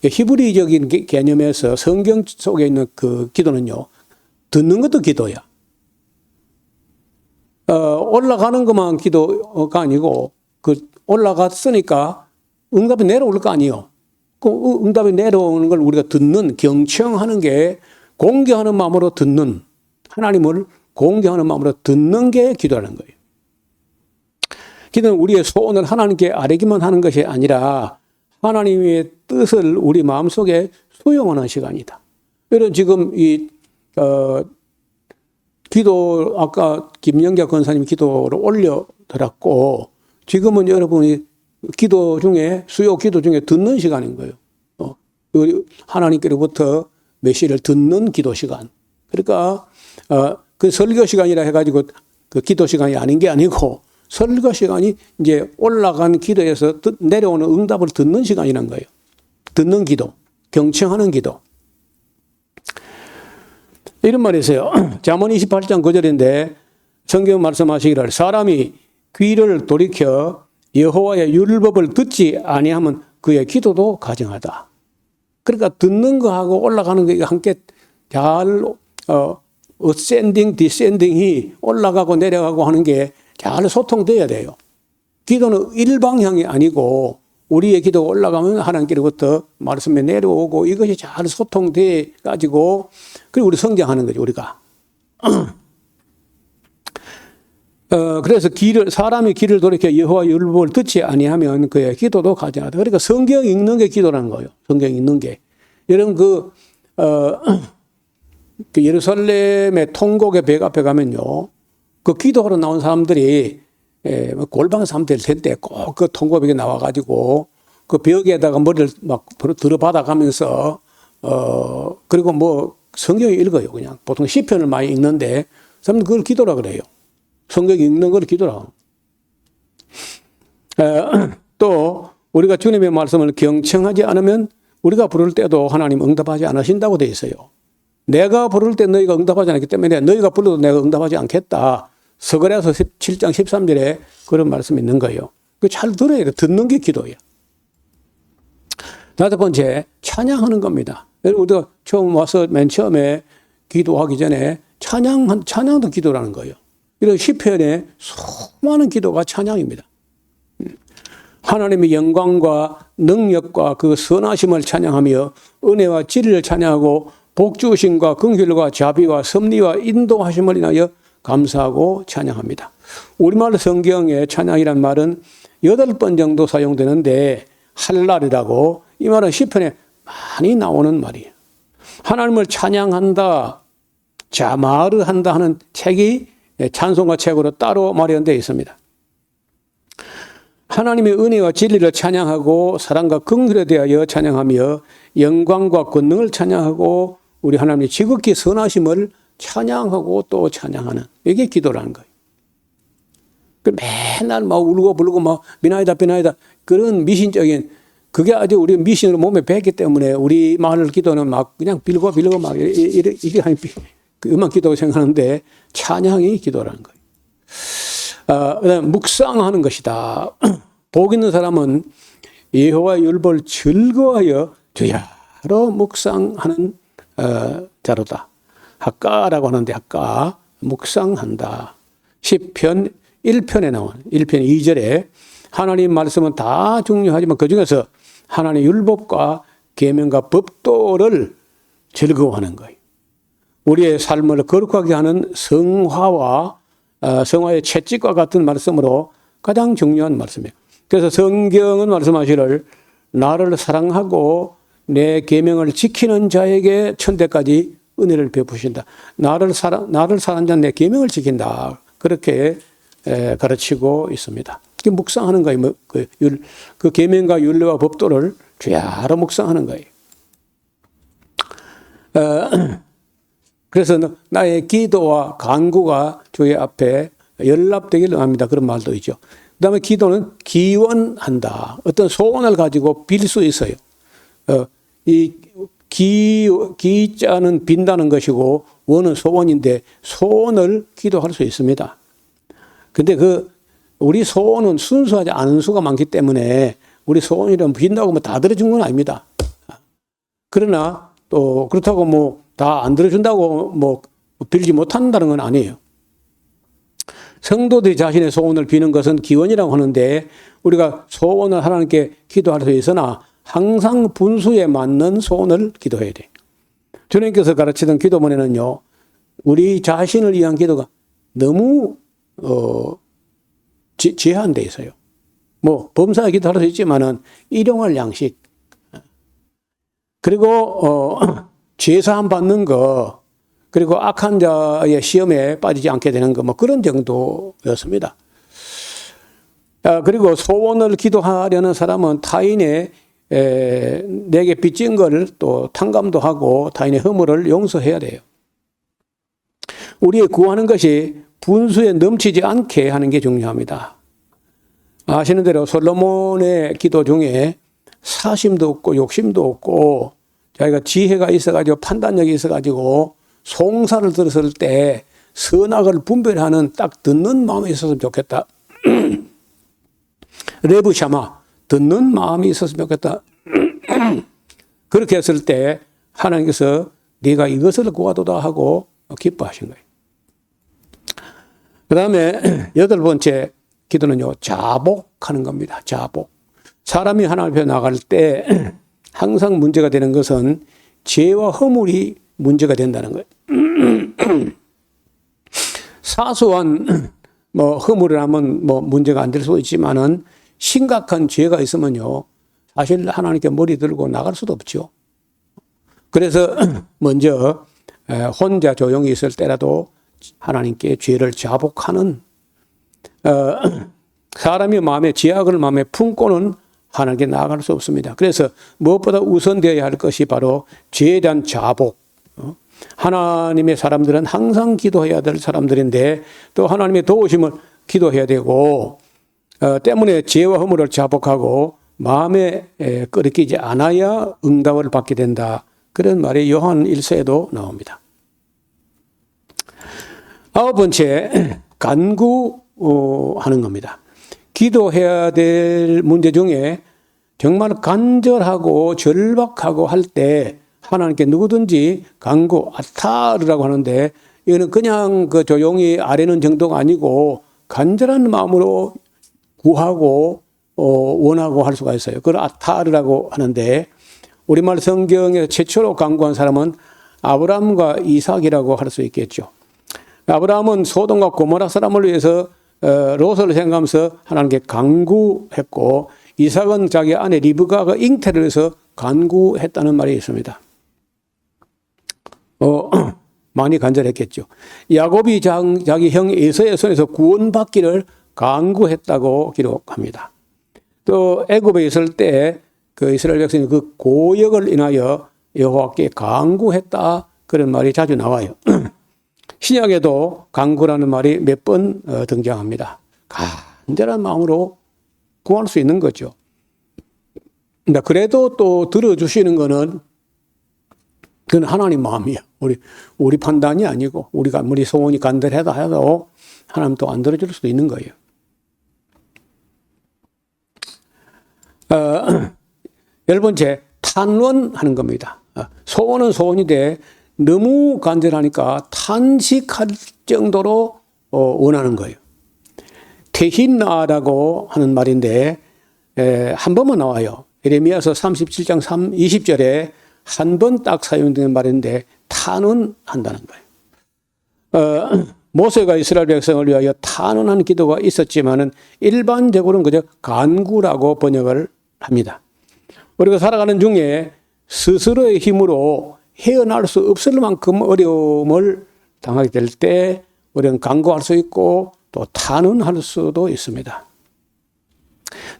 히브리적인 개념에서 성경 속에 있는 그 기도는요, 듣는 것도 기도야. 올라가는 것만 기도가 아니고, 그 올라갔으니까 응답이 내려올 거 아니에요. 그 응답이 내려오는 걸 우리가 듣는, 경청하는 게, 공경하는 마음으로 듣는, 하나님을 공경하는 마음으로 듣는 게 기도라는 거예요. 기도는 우리의 소원을 하나님께 아뢰기만 하는 것이 아니라 하나님의 뜻을 우리 마음속에 수용하는 시간이다. 이런 지금 기도, 아까 김영자 권사님 기도를 올려드렸고, 지금은 여러분이 기도 중에, 수요 기도 중에 듣는 시간인 거예요. 하나님께로부터 메시지를 듣는 기도 시간. 그러니까, 그 설교 시간이라 해가지고 그 기도 시간이 아닌 게 아니고, 설교 시간이 이제 올라간 기도에서 내려오는 응답을 듣는 시간이란 거예요. 듣는 기도, 경청하는 기도. 이런 말이 있어요. 잠언 28장 9절인데 성경 말씀하시기를 사람이 귀를 돌이켜 여호와의 율법을 듣지 아니하면 그의 기도도 가증하다. 그러니까 듣는 거하고 올라가는 거 함께 잘 어센딩, 디센딩이 올라가고 내려가고 하는 게 잘 소통돼야 돼요. 기도는 일방향이 아니고 우리의 기도가 올라가면 하나님께로부터 말씀에 내려오고 이것이 잘 소통돼 가지고 그리고 우리 성장하는 거죠, 우리가. 그래서 사람이 길을 돌이켜 여호와 율법을 듣지 아니하면 그의 기도도 가증하다. 그러니까 성경 읽는 게 기도라는 거예요. 성경 읽는 게. 여러분 그 예루살렘의 통곡의 벽 앞에 가면요. 그 기도하러 나온 사람들이 골방 사람들 될 때 꼭 그 통곡벽에 나와가지고 그 벽에다가 머리를 막 들어받아 가면서 그리고 뭐 성경 읽어요. 그냥 보통 시편을 많이 읽는데 사람들 그걸 기도라 그래요. 성경 읽는 걸 기도라. 또 우리가 주님의 말씀을 경청하지 않으면 우리가 부를 때도 하나님 응답하지 않으신다고 돼 있어요. 내가 부를 때 너희가 응답하지 않기 때문에 너희가 불러도 내가 응답하지 않겠다. 서거랴서 7장 13절에 그런 말씀이 있는 거예요. 그 잘 들어야 돼. 듣는 게 기도예요. 다섯 번째, 찬양하는 겁니다. 우리가 처음 와서 맨 처음에 기도하기 전에 찬양도 기도라는 거예요. 이런 시편에 수많은 기도가 찬양입니다. 하나님의 영광과 능력과 그 선하심을 찬양하며 은혜와 진리를 찬양하고 복주심과 긍휼과 자비와 섭리와 인도하심을 인하여 감사하고 찬양합니다. 우리말 성경에 찬양이란 말은 8번 정도 사용되는데 할랄이라고 이 말은 시편에 많이 나오는 말이에요. 하나님을 찬양한다, 자마르한다 하는 책이 찬송가 책으로 따로 마련되어 있습니다. 하나님의 은혜와 진리를 찬양하고 사랑과 긍휼에 대하여 찬양하며 영광과 권능을 찬양하고 우리 하나님의 지극히 선하심을 찬양하고 또 찬양하는 이게 기도라는 거예요. 맨날 막 울고 불고 막 비나이다 그런 미신적인 그게 아주 우리 미신으로 몸에 배기 때문에 우리 마을 기도는 막 그냥 빌고 막 이게 아니 그만 기도라고 생각하는데 찬양이 기도라는 거예요. 그다음에 묵상하는 것이다. 복 있는 사람은 여호와의 율법을 즐거워하여 주야로 묵상하는 자로다. 학가라고 하는데 학가 묵상한다. 시편 1편에 나온 1편 2절에 하나님 말씀은 다 중요하지만 그중에서 하나님의 율법과 계명과 법도를 즐거워하는 거예요. 우리의 삶을 거룩하게 하는 성화의 채찍과 같은 말씀으로 가장 중요한 말씀이에요. 그래서 성경은 말씀하시를 나를 사랑하고 내 계명을 지키는 자에게 천대까지 은혜를 베푸신다. 나를 사랑하는 자 내 계명을 지킨다. 그렇게 가르치고 있습니다. 그 묵상하는 거예요. 그 계명과 율례와 법도를 주야로 묵상하는 거예요. 그래서 나의 기도와 간구가 주의 앞에 연락되기를 합니다. 그런 말도 있죠. 그 다음에 기도는 기원한다. 어떤 소원을 가지고 빌 수 있어요. 이 기자는 빈다는 것이고 원은 소원인데 소원을 기도할 수 있습니다. 근데 우리 소원은 순수하지 않은 수가 많기 때문에 우리 소원이라면 빈다고 뭐 다 들어준 건 아닙니다. 그러나 또 그렇다고 뭐 다 안 들어준다고 뭐 빌지 못한다는 건 아니에요. 성도들이 자신의 소원을 비는 것은 기원이라고 하는데 우리가 소원을 하나님께 기도할 수 있으나 항상 분수에 맞는 소원을 기도해야 돼. 주님께서 가르치던 기도문에는요, 우리 자신을 위한 기도가 너무 제한돼 있어요. 뭐 범사에 기도할 수 있지만은 일용할 양식, 그리고 죄사함 받는 거, 그리고 악한 자의 시험에 빠지지 않게 되는 거, 뭐 그런 정도였습니다. 그리고 소원을 기도하려는 사람은 타인의 내게 빚진 것을 또 탕감도 하고 타인의 허물을 용서해야 돼요. 우리의 구하는 것이 분수에 넘치지 않게 하는 게 중요합니다. 아시는 대로 솔로몬의 기도 중에 사심도 없고 욕심도 없고 자기가 지혜가 있어가지고 판단력이 있어가지고 송사를 들었을 때 선악을 분별하는 딱 듣는 마음이 있었으면 좋겠다. 레브샤마, 듣는 마음이 있었으면 좋겠다. 그렇게 했을 때 하나님께서 네가 이것을 구하도다 하고 기뻐하신 거예요. 그 다음에 8번째 기도는요, 자복하는 겁니다. 자복. 사람이 하나님 앞에 나갈 때 항상 문제가 되는 것은 죄와 허물이 문제가 된다는 거예요. 사소한 뭐 허물을 하면 뭐 문제가 안 될 수도 있지만은 심각한 죄가 있으면요, 사실 하나님께 머리 들고 나갈 수도 없죠. 그래서 먼저 혼자 조용히 있을 때라도 하나님께 죄를 자복하는, 사람이 마음에 죄악을 마음에 품고는 하나님께 나아갈 수 없습니다. 그래서 무엇보다 우선되어야 할 것이 바로 죄에 대한 자복. 하나님의 사람들은 항상 기도해야 될 사람들인데 또 하나님의 도우심을 기도해야 되고, 때문에 죄와 허물을 자복하고 마음에 끄덕이지 않아야 응답을 받게 된다. 그런 말이 요한 1서에도 나옵니다. 9번째, 간구하는 겁니다. 기도해야 될 문제 중에 정말 간절하고 절박하고 할 때 하나님께 누구든지 간구, 아타르라고 하는데 이거는 그냥 그 조용히 아뢰는 정도가 아니고 간절한 마음으로 구하고 원하고 할 수가 있어요. 그걸 아타르라고 하는데 우리말 성경에 최초로 간구한 사람은 아브라함과 이삭이라고 할 수 있겠죠. 아브라함은 소돔과 고모라 사람을 위해서 롯을 생각하면서 하나님께 간구했고, 이삭은 자기 아내 리브가가 잉태를 해서 간구했다는 말이 있습니다. 많이 간절했겠죠. 야곱이 자기 형 에서의 손에서 구원받기를 간구했다고 기록합니다. 또 애굽에 있을 때 그 이스라엘 백성이 그 고역을 인하여 여호와께 간구했다, 그런 말이 자주 나와요. 신약에도 간구라는 말이 몇 번 등장합니다. 간절한 마음으로 구할 수 있는 거죠. 그래도 또 들어주시는 거는 그건 하나님 마음이야. 우리 판단이 아니고 우리가 아무리 소원이 간절하다 해도 하나님 또 안 들어줄 수도 있는 거예요. 10번째, 탄원하는 겁니다. 소원은 소원인데 너무 간절하니까 탄식할 정도로 원하는 거예요. 테힌나라고 하는 말인데 한 번만 나와요. 예레미야서 37장 20절에 한 번 딱 사용되는 말인데 탄원한다는 거예요. 모세가 이스라엘 백성을 위하여 탄원하는 기도가 있었지만은 일반적으로는 그저 간구라고 번역을 합니다. 우리가 살아가는 중에 스스로의 힘으로 헤어날 수 없을 만큼 어려움을 당하게 될 때 우리는 간구할 수 있고 또 탄원할 수도 있습니다.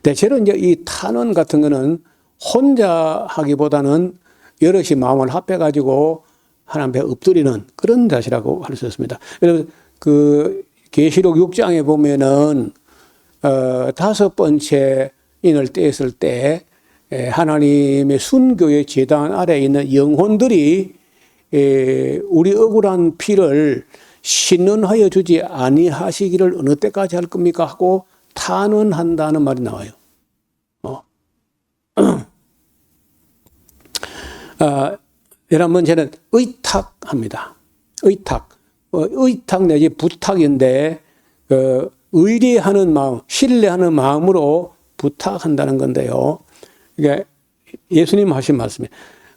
대체로 이제 이 탄원 같은 거는 혼자 하기보다는 여럿이 마음을 합해가지고 하나님 앞에 엎드리는 그런 자세라고 할 수 있습니다. 그래서 그 계시록 6장에 보면은 5번째 인을 떼었을 때 하나님의 순교의 제단 아래에 있는 영혼들이 우리 억울한 피를 신원하여 주지 아니하시기를 어느 때까지 할 겁니까 하고 탄원한다는 말이 나와요. 11번째는 의탁합니다. 의탁 내지 부탁인데 의뢰하는 마음, 신뢰하는 마음으로 부탁한다는 건데요. 이게 예수님 하신 말씀이에요.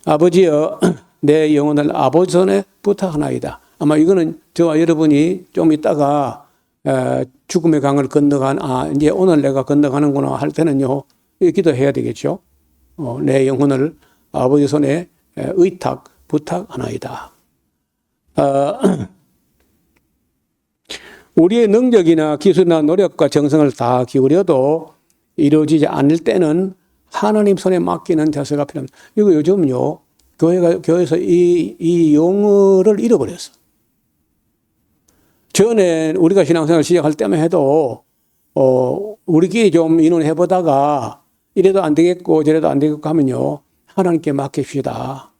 아버지여 내 영혼을 아버지 손에 부탁하나이다. 아마 이거는 저와 여러분이 좀 있다가 죽음의 강을 이제 오늘 내가 건너가는구나 할 때는요, 기도해야 되겠죠. 내 영혼을 아버지 손에 의탁, 부탁하나이다. 우리의 능력이나 기술이나 노력과 정성을 다 기울여도 이루어지지 않을 때는 하나님 손에 맡기는 자세가 필요합니다. 이거 요즘요, 교회에서 이 용어를 잃어버렸어. 전에 우리가 신앙생활 시작할 때만 해도, 우리끼리 좀 의논해보다가 이래도 안 되겠고 저래도 안 되겠고 하면요, 하나님께 맡깁시다.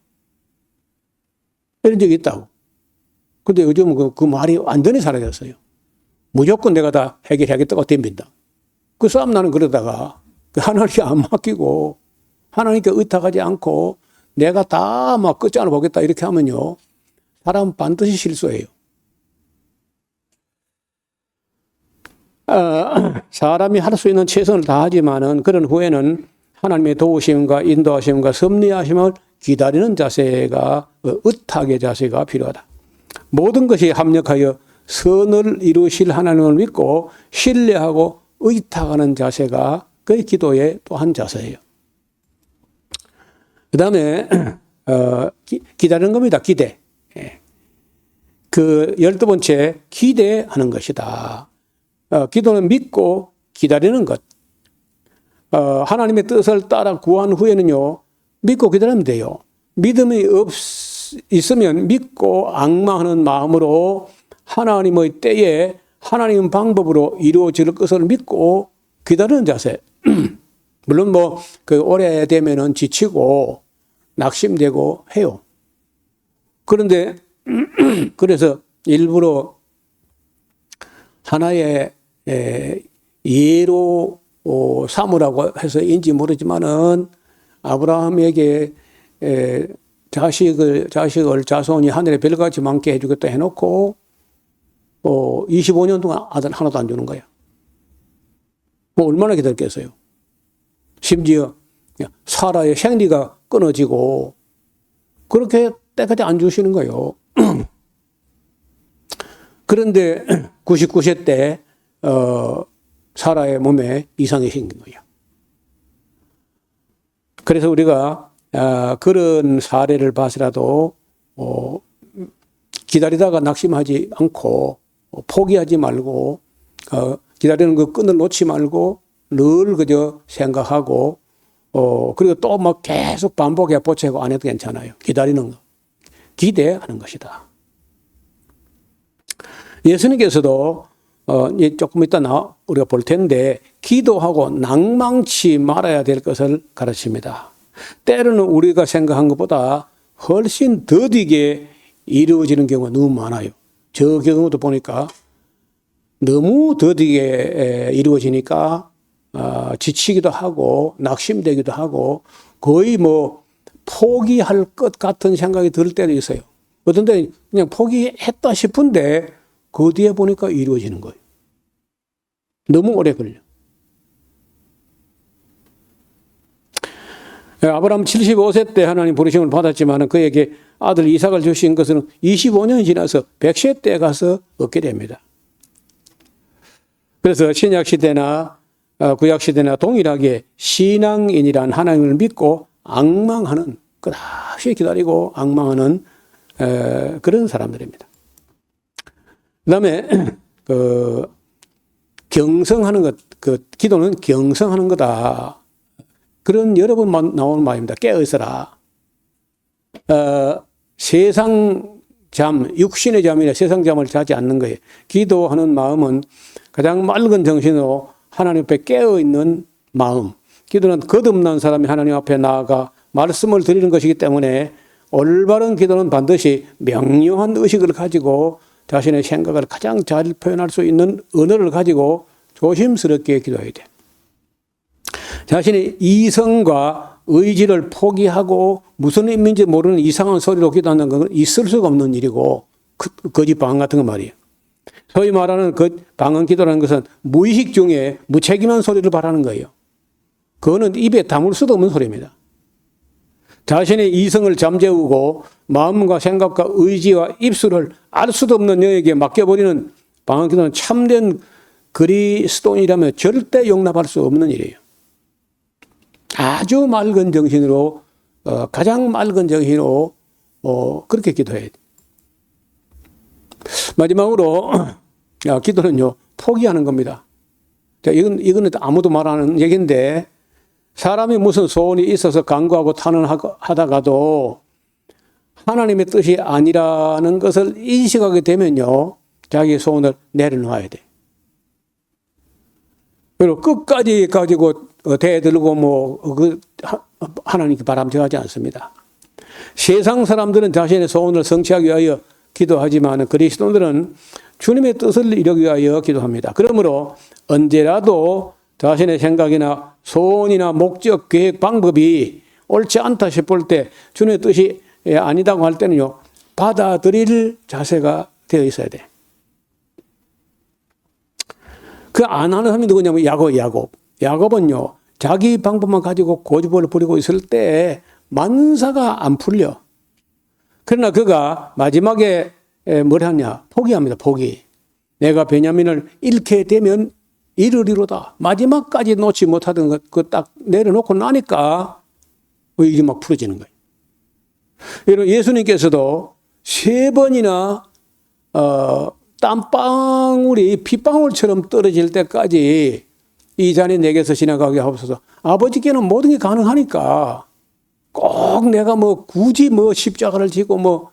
이런 적이 있다고. 근데 요즘은 그 말이 완전히 사라졌어요. 무조건 내가 다 해결하겠다고 덤빈다. 그 싸움 나는 그러다가 하나님께 안 맡기고 하나님께 의탁하지 않고 내가 다 막 끝장을 보겠다 이렇게 하면요, 사람은 반드시 실수해요. 사람이 할 수 있는 최선을 다하지만은 그런 후에는 하나님의 도우심과 인도하심과 섭리하심을 기다리는 자세가, 의탁의 자세가 필요하다. 모든 것이 합력하여 선을 이루실 하나님을 믿고 신뢰하고 의탁하는 자세가 그 기도의 또 한 자세예요. 그 다음에 기다리는 겁니다. 기대. 그 12번째 기대하는 것이다. 기도는 믿고 기다리는 것. 하나님의 뜻을 따라 구한 후에는요, 믿고 기다리면 돼요. 믿음이 있으면 믿고 앙망하는 마음으로 하나님의 때에 하나님 방법으로 이루어질 것을 믿고 기다리는 자세. 물론 오래되면은 지치고 낙심되고 해요. 그런데, 그래서 일부러 하나의 예로 삼으라고 해서인지 모르지만은 아브라함에게 자손이 하늘에 별같이 많게 해주겠다 해놓고 25년 동안 아들 하나도 안 주는 거야. 얼마나 기다렸겠어요. 심지어 사라의 생리가 끊어지고 그렇게 때까지 안 주시는 거예요. 그런데 99세 때 사라의 몸에 이상이 생긴 거예요. 그래서 우리가 그런 사례를 봐서라도 기다리다가 낙심하지 않고 포기하지 말고 기다리는 그 끈을 놓지 말고 늘 그저 생각하고 그리고 또 막 계속 반복해 보채고 안 해도 괜찮아요. 기다리는 거. 기대하는 것이다. 예수님께서도 조금 이따 우리가 볼 텐데 기도하고 낭망치 말아야 될 것을 가르칩니다. 때로는 우리가 생각한 것보다 훨씬 더디게 이루어지는 경우가 너무 많아요. 저 경우도 보니까 너무 더디게 이루어지니까 지치기도 하고 낙심되기도 하고 거의 포기할 것 같은 생각이 들 때도 있어요. 어떤 때 그냥 포기했다 싶은데 그 뒤에 보니까 이루어지는 거예요. 너무 오래 걸려. 아브라함 75세 때 하나님 부르심을 받았지만 그에게 아들 이삭을 주신 것은 25년이 지나서 100세 때 가서 얻게 됩니다. 그래서 신약시대나 구약시대나 동일하게 신앙인이란 하나님을 믿고 앙망하는, 끝없이 기다리고 앙망하는 그런 사람들입니다. 그 다음에 경성하는 것, 그 기도는 경성하는 거다. 그런 여러 번 나오는 말입니다. 깨어 있어라. 세상 잠, 육신의 잠이나 세상 잠을 자지 않는 거예요. 기도하는 마음은 가장 맑은 정신으로 하나님 앞에 깨어 있는 마음. 기도는 거듭난 사람이 하나님 앞에 나아가 말씀을 드리는 것이기 때문에 올바른 기도는 반드시 명료한 의식을 가지고 자신의 생각을 가장 잘 표현할 수 있는 언어를 가지고 조심스럽게 기도해야 돼. 자신의 이성과 의지를 포기하고 무슨 의미인지 모르는 이상한 소리로 기도하는 건 있을 수가 없는 일이고 거짓 방언 같은 거 말이에요. 소위 말하는 그 방언 기도라는 것은 무의식 중에 무책임한 소리를 바라는 거예요. 그거는 입에 담을 수도 없는 소리입니다. 자신의 이성을 잠재우고 마음과 생각과 의지와 입술을 알 수도 없는 영에게 맡겨버리는 방언 기도는 참된 그리스도인이라면 절대 용납할 수 없는 일이에요. 아주 맑은 정신으로 가장 맑은 정신으로 그렇게 기도해야 돼. 마지막으로 기도는요 포기하는 겁니다. 자, 이거는 아무도 말하는 얘기인데 사람이 무슨 소원이 있어서 간구하고 탄원하다가도 하나님의 뜻이 아니라는 것을 인식하게 되면요 자기의 소원을 내려놓아야 돼. 그리고 끝까지 가지고 대들고 하나님께 바람직하지 않습니다. 세상 사람들은 자신의 소원을 성취하기 위하여 기도하지만 그리스도인들은 주님의 뜻을 이루기 위하여 기도합니다. 그러므로 언제라도 자신의 생각이나 소원이나 목적, 계획, 방법이 옳지 않다 싶을 때 주님의 뜻이 아니다고 할 때는요 받아들일 자세가 되어 있어야 돼. 그 안 하는 사람이 누구냐면 야곱은요 자기 방법만 가지고 고집을 부리고 있을 때 만사가 안 풀려. 그러나 그가 마지막에 뭘 하냐 포기합니다. 포기. 내가 베냐민을 잃게 되면 이르리로다. 마지막까지 놓지 못하던 것 그 딱 내려놓고 나니까 이게 막 풀어지는 거예요. 여러분 예수님께서도 3번이나 땀방울이 핏방울처럼 떨어질 때까지 이 잔이 내게서 지나가게 하옵소서. 아버지께는 모든 게 가능하니까 꼭 내가 굳이 십자가를 지고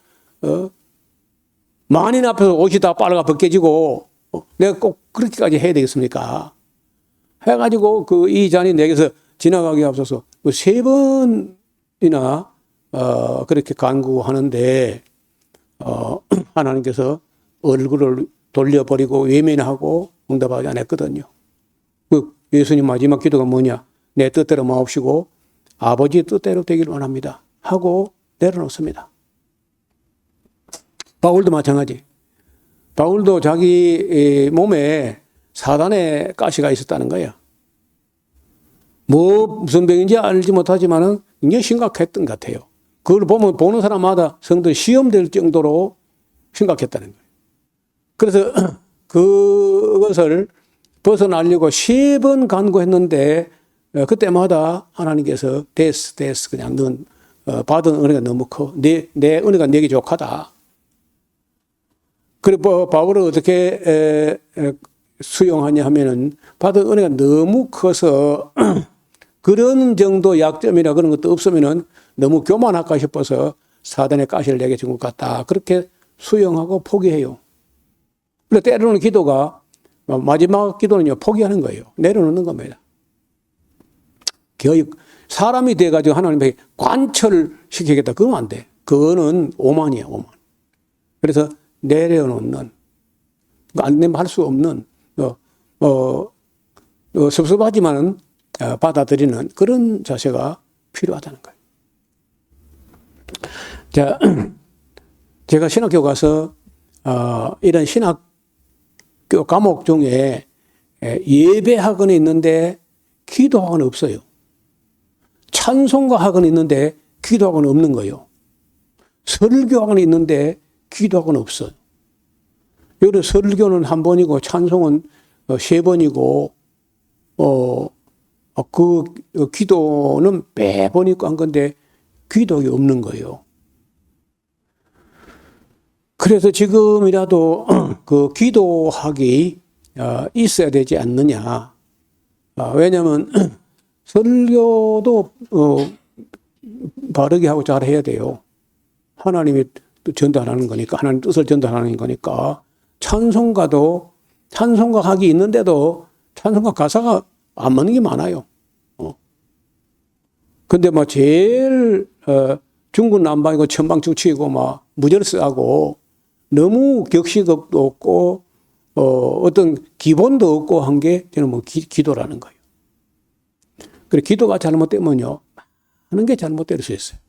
만인 앞에서 옷이 다 빨아가 벗겨지고 내가 꼭 그렇게까지 해야 되겠습니까? 해가지고 이 잔이 내게서 지나가게 하옵소서. 3번이나 그렇게 간구하는데 하나님께서 얼굴을 돌려버리고 외면하고 응답하지 않았거든요. 예수님 마지막 기도가 뭐냐? 내 뜻대로 마옵시고 아버지의 뜻대로 되기를 원합니다. 하고 내려놓습니다. 바울도 마찬가지. 바울도 자기 몸에 사단의 가시가 있었다는 거야. 무슨 병인지 알지 못하지만은 굉장히 심각했던 것 같아요. 그걸 보는 사람마다 성도들이 시험될 정도로 심각했다는 거예요. 그래서 그것을 벗어나려고 3번 간구했는데 그때마다 하나님께서 데스 그냥 넌 받은 은혜가 너무 커. 내 은혜가 내게 족하다. 그리고 바울은 어떻게 수용하냐 하면은 받은 은혜가 너무 커서 그런 정도 약점이나 그런 것도 없으면은 너무 교만할까 싶어서 사단의 가시를 내게 준 것 같다. 그렇게 수용하고 포기해요. 그런데 때로는 기도가 마지막 기도는요 포기하는 거예요. 내려놓는 겁니다. 사람이 돼가지고 하나님에게 관철을 시키겠다. 그러면 안 돼. 그거는 오만이야, 오만. 그래서 내려놓는, 안 되면 할 수 없는, 섭섭하지만은 받아들이는 그런 자세가 필요하다는 거예요. 자, 제가 신학교 가서 이런 신학교 과목 중에 예배 학원이 있는데 기도 학원이 없어요. 찬송가 학원이 있는데 기도 학원은 없는 거예요. 설교 학원이 있는데 기도 학원은 없어요. 여기 설교는 1번이고 찬송은 3번이고 그 기도는 매번 있고 한 건데 기도가 없는 거예요. 그래서 지금이라도 그 기도하기 있어야 되지 않느냐. 왜냐하면 설교도 바르게 하고 잘 해야 돼요. 하나님이 전달하는 거니까, 하나님 뜻을 전달하는 거니까. 찬송가도 찬송가 하기 있는데도 찬송가 가사가 안 맞는 게 많아요. 근데 뭐 제일 중구난방이고 천방지축이고 막 무절서하고 너무 격식도 없고 어떤 기본도 없고 한 게 저는 뭐 기도라는 거예요. 그래 기도가 잘못되면요 하는 게 잘못될 수 있어요.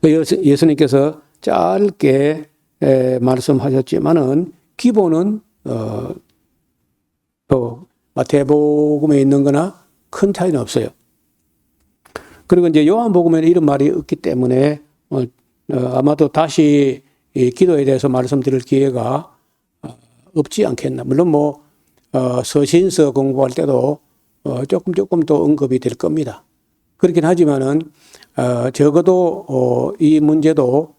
예수님께서 짧게 말씀하셨지만은 기본은 마태복음에 있는 거나 큰 차이는 없어요. 그리고 이제 요한복음에는 이런 말이 없기 때문에 아마도 다시 이 기도에 대해서 말씀드릴 기회가 없지 않겠나. 물론 뭐 서신서 공부할 때도 조금 더 언급이 될 겁니다. 그렇긴 하지만은 적어도 이 문제도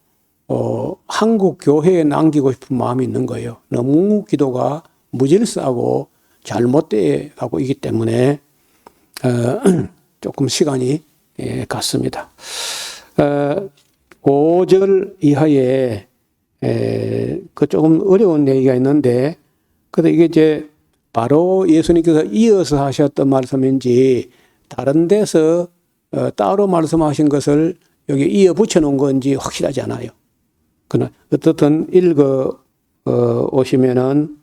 한국 교회에 남기고 싶은 마음이 있는 거예요. 너무 기도가 무질서하고 잘못돼 가고 있기 때문에 조금 시간이 갔습니다. 5절 이하에 그 조금 어려운 얘기가 있는데, 근데 이게 이제 바로 예수님께서 이어서 하셨던 말씀인지 다른 데서 따로 말씀하신 것을 여기 이어 붙여 놓은 건지 확실하지 않아요. 그러나 어떻든 읽어 오시면은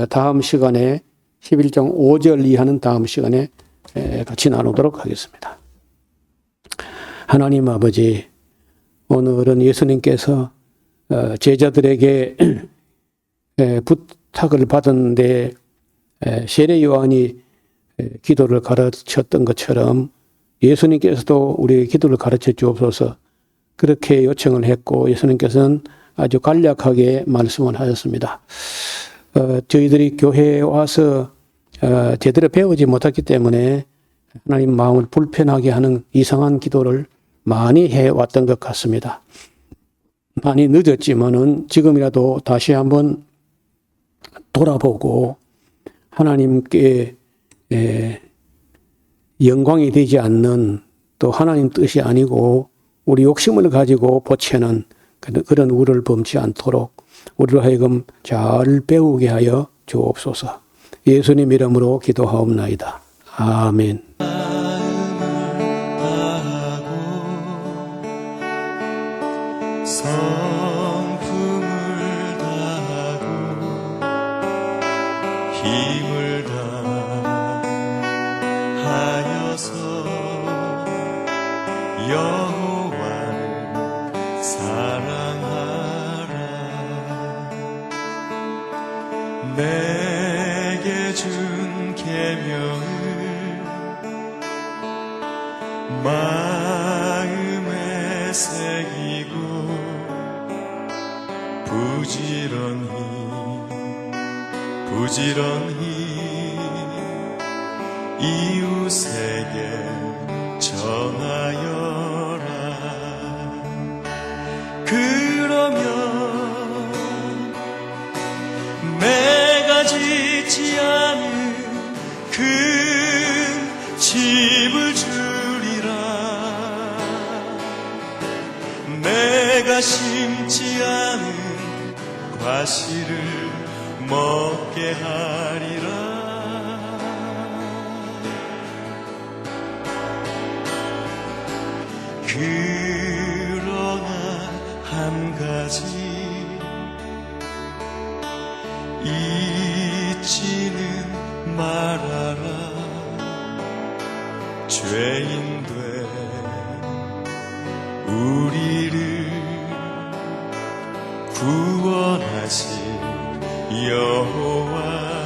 다음 시간에 11장 5절 이하는 다음 시간에 같이 나누도록 하겠습니다. 하나님 아버지, 오늘은 예수님께서 제자들에게 부탁을 받았는데 세례 요한이 기도를 가르쳤던 것처럼 예수님께서도 우리에게 기도를 가르쳐 주옵소서 그렇게 요청을 했고, 예수님께서는 아주 간략하게 말씀을 하셨습니다. 저희들이 교회에 와서 제대로 배우지 못했기 때문에 하나님 마음을 불편하게 하는 이상한 기도를 많이 해왔던 것 같습니다. 많이 늦었지만은 지금이라도 다시 한번 돌아보고 하나님께 영광이 되지 않는, 또 하나님 뜻이 아니고 우리 욕심을 가지고 보채는 그런 우를 범치 않도록 우리로 하여금 잘 배우게 하여 주옵소서. 예수님 이름으로 기도하옵나이다. 아멘. 성품을 다하고 힘을 다하여서 여호와를 사랑하라. 내게 준 계명을 마음에 새기고 부지런히 이웃에게 전하여라. 그러면 내가 짓지 않은 그 집을 주리라. 내가 심지 않은 과실을 먹게 하리라. 그러나 한 가지 잊지는 말아라. 죄인된 우리를 구원하신 여호와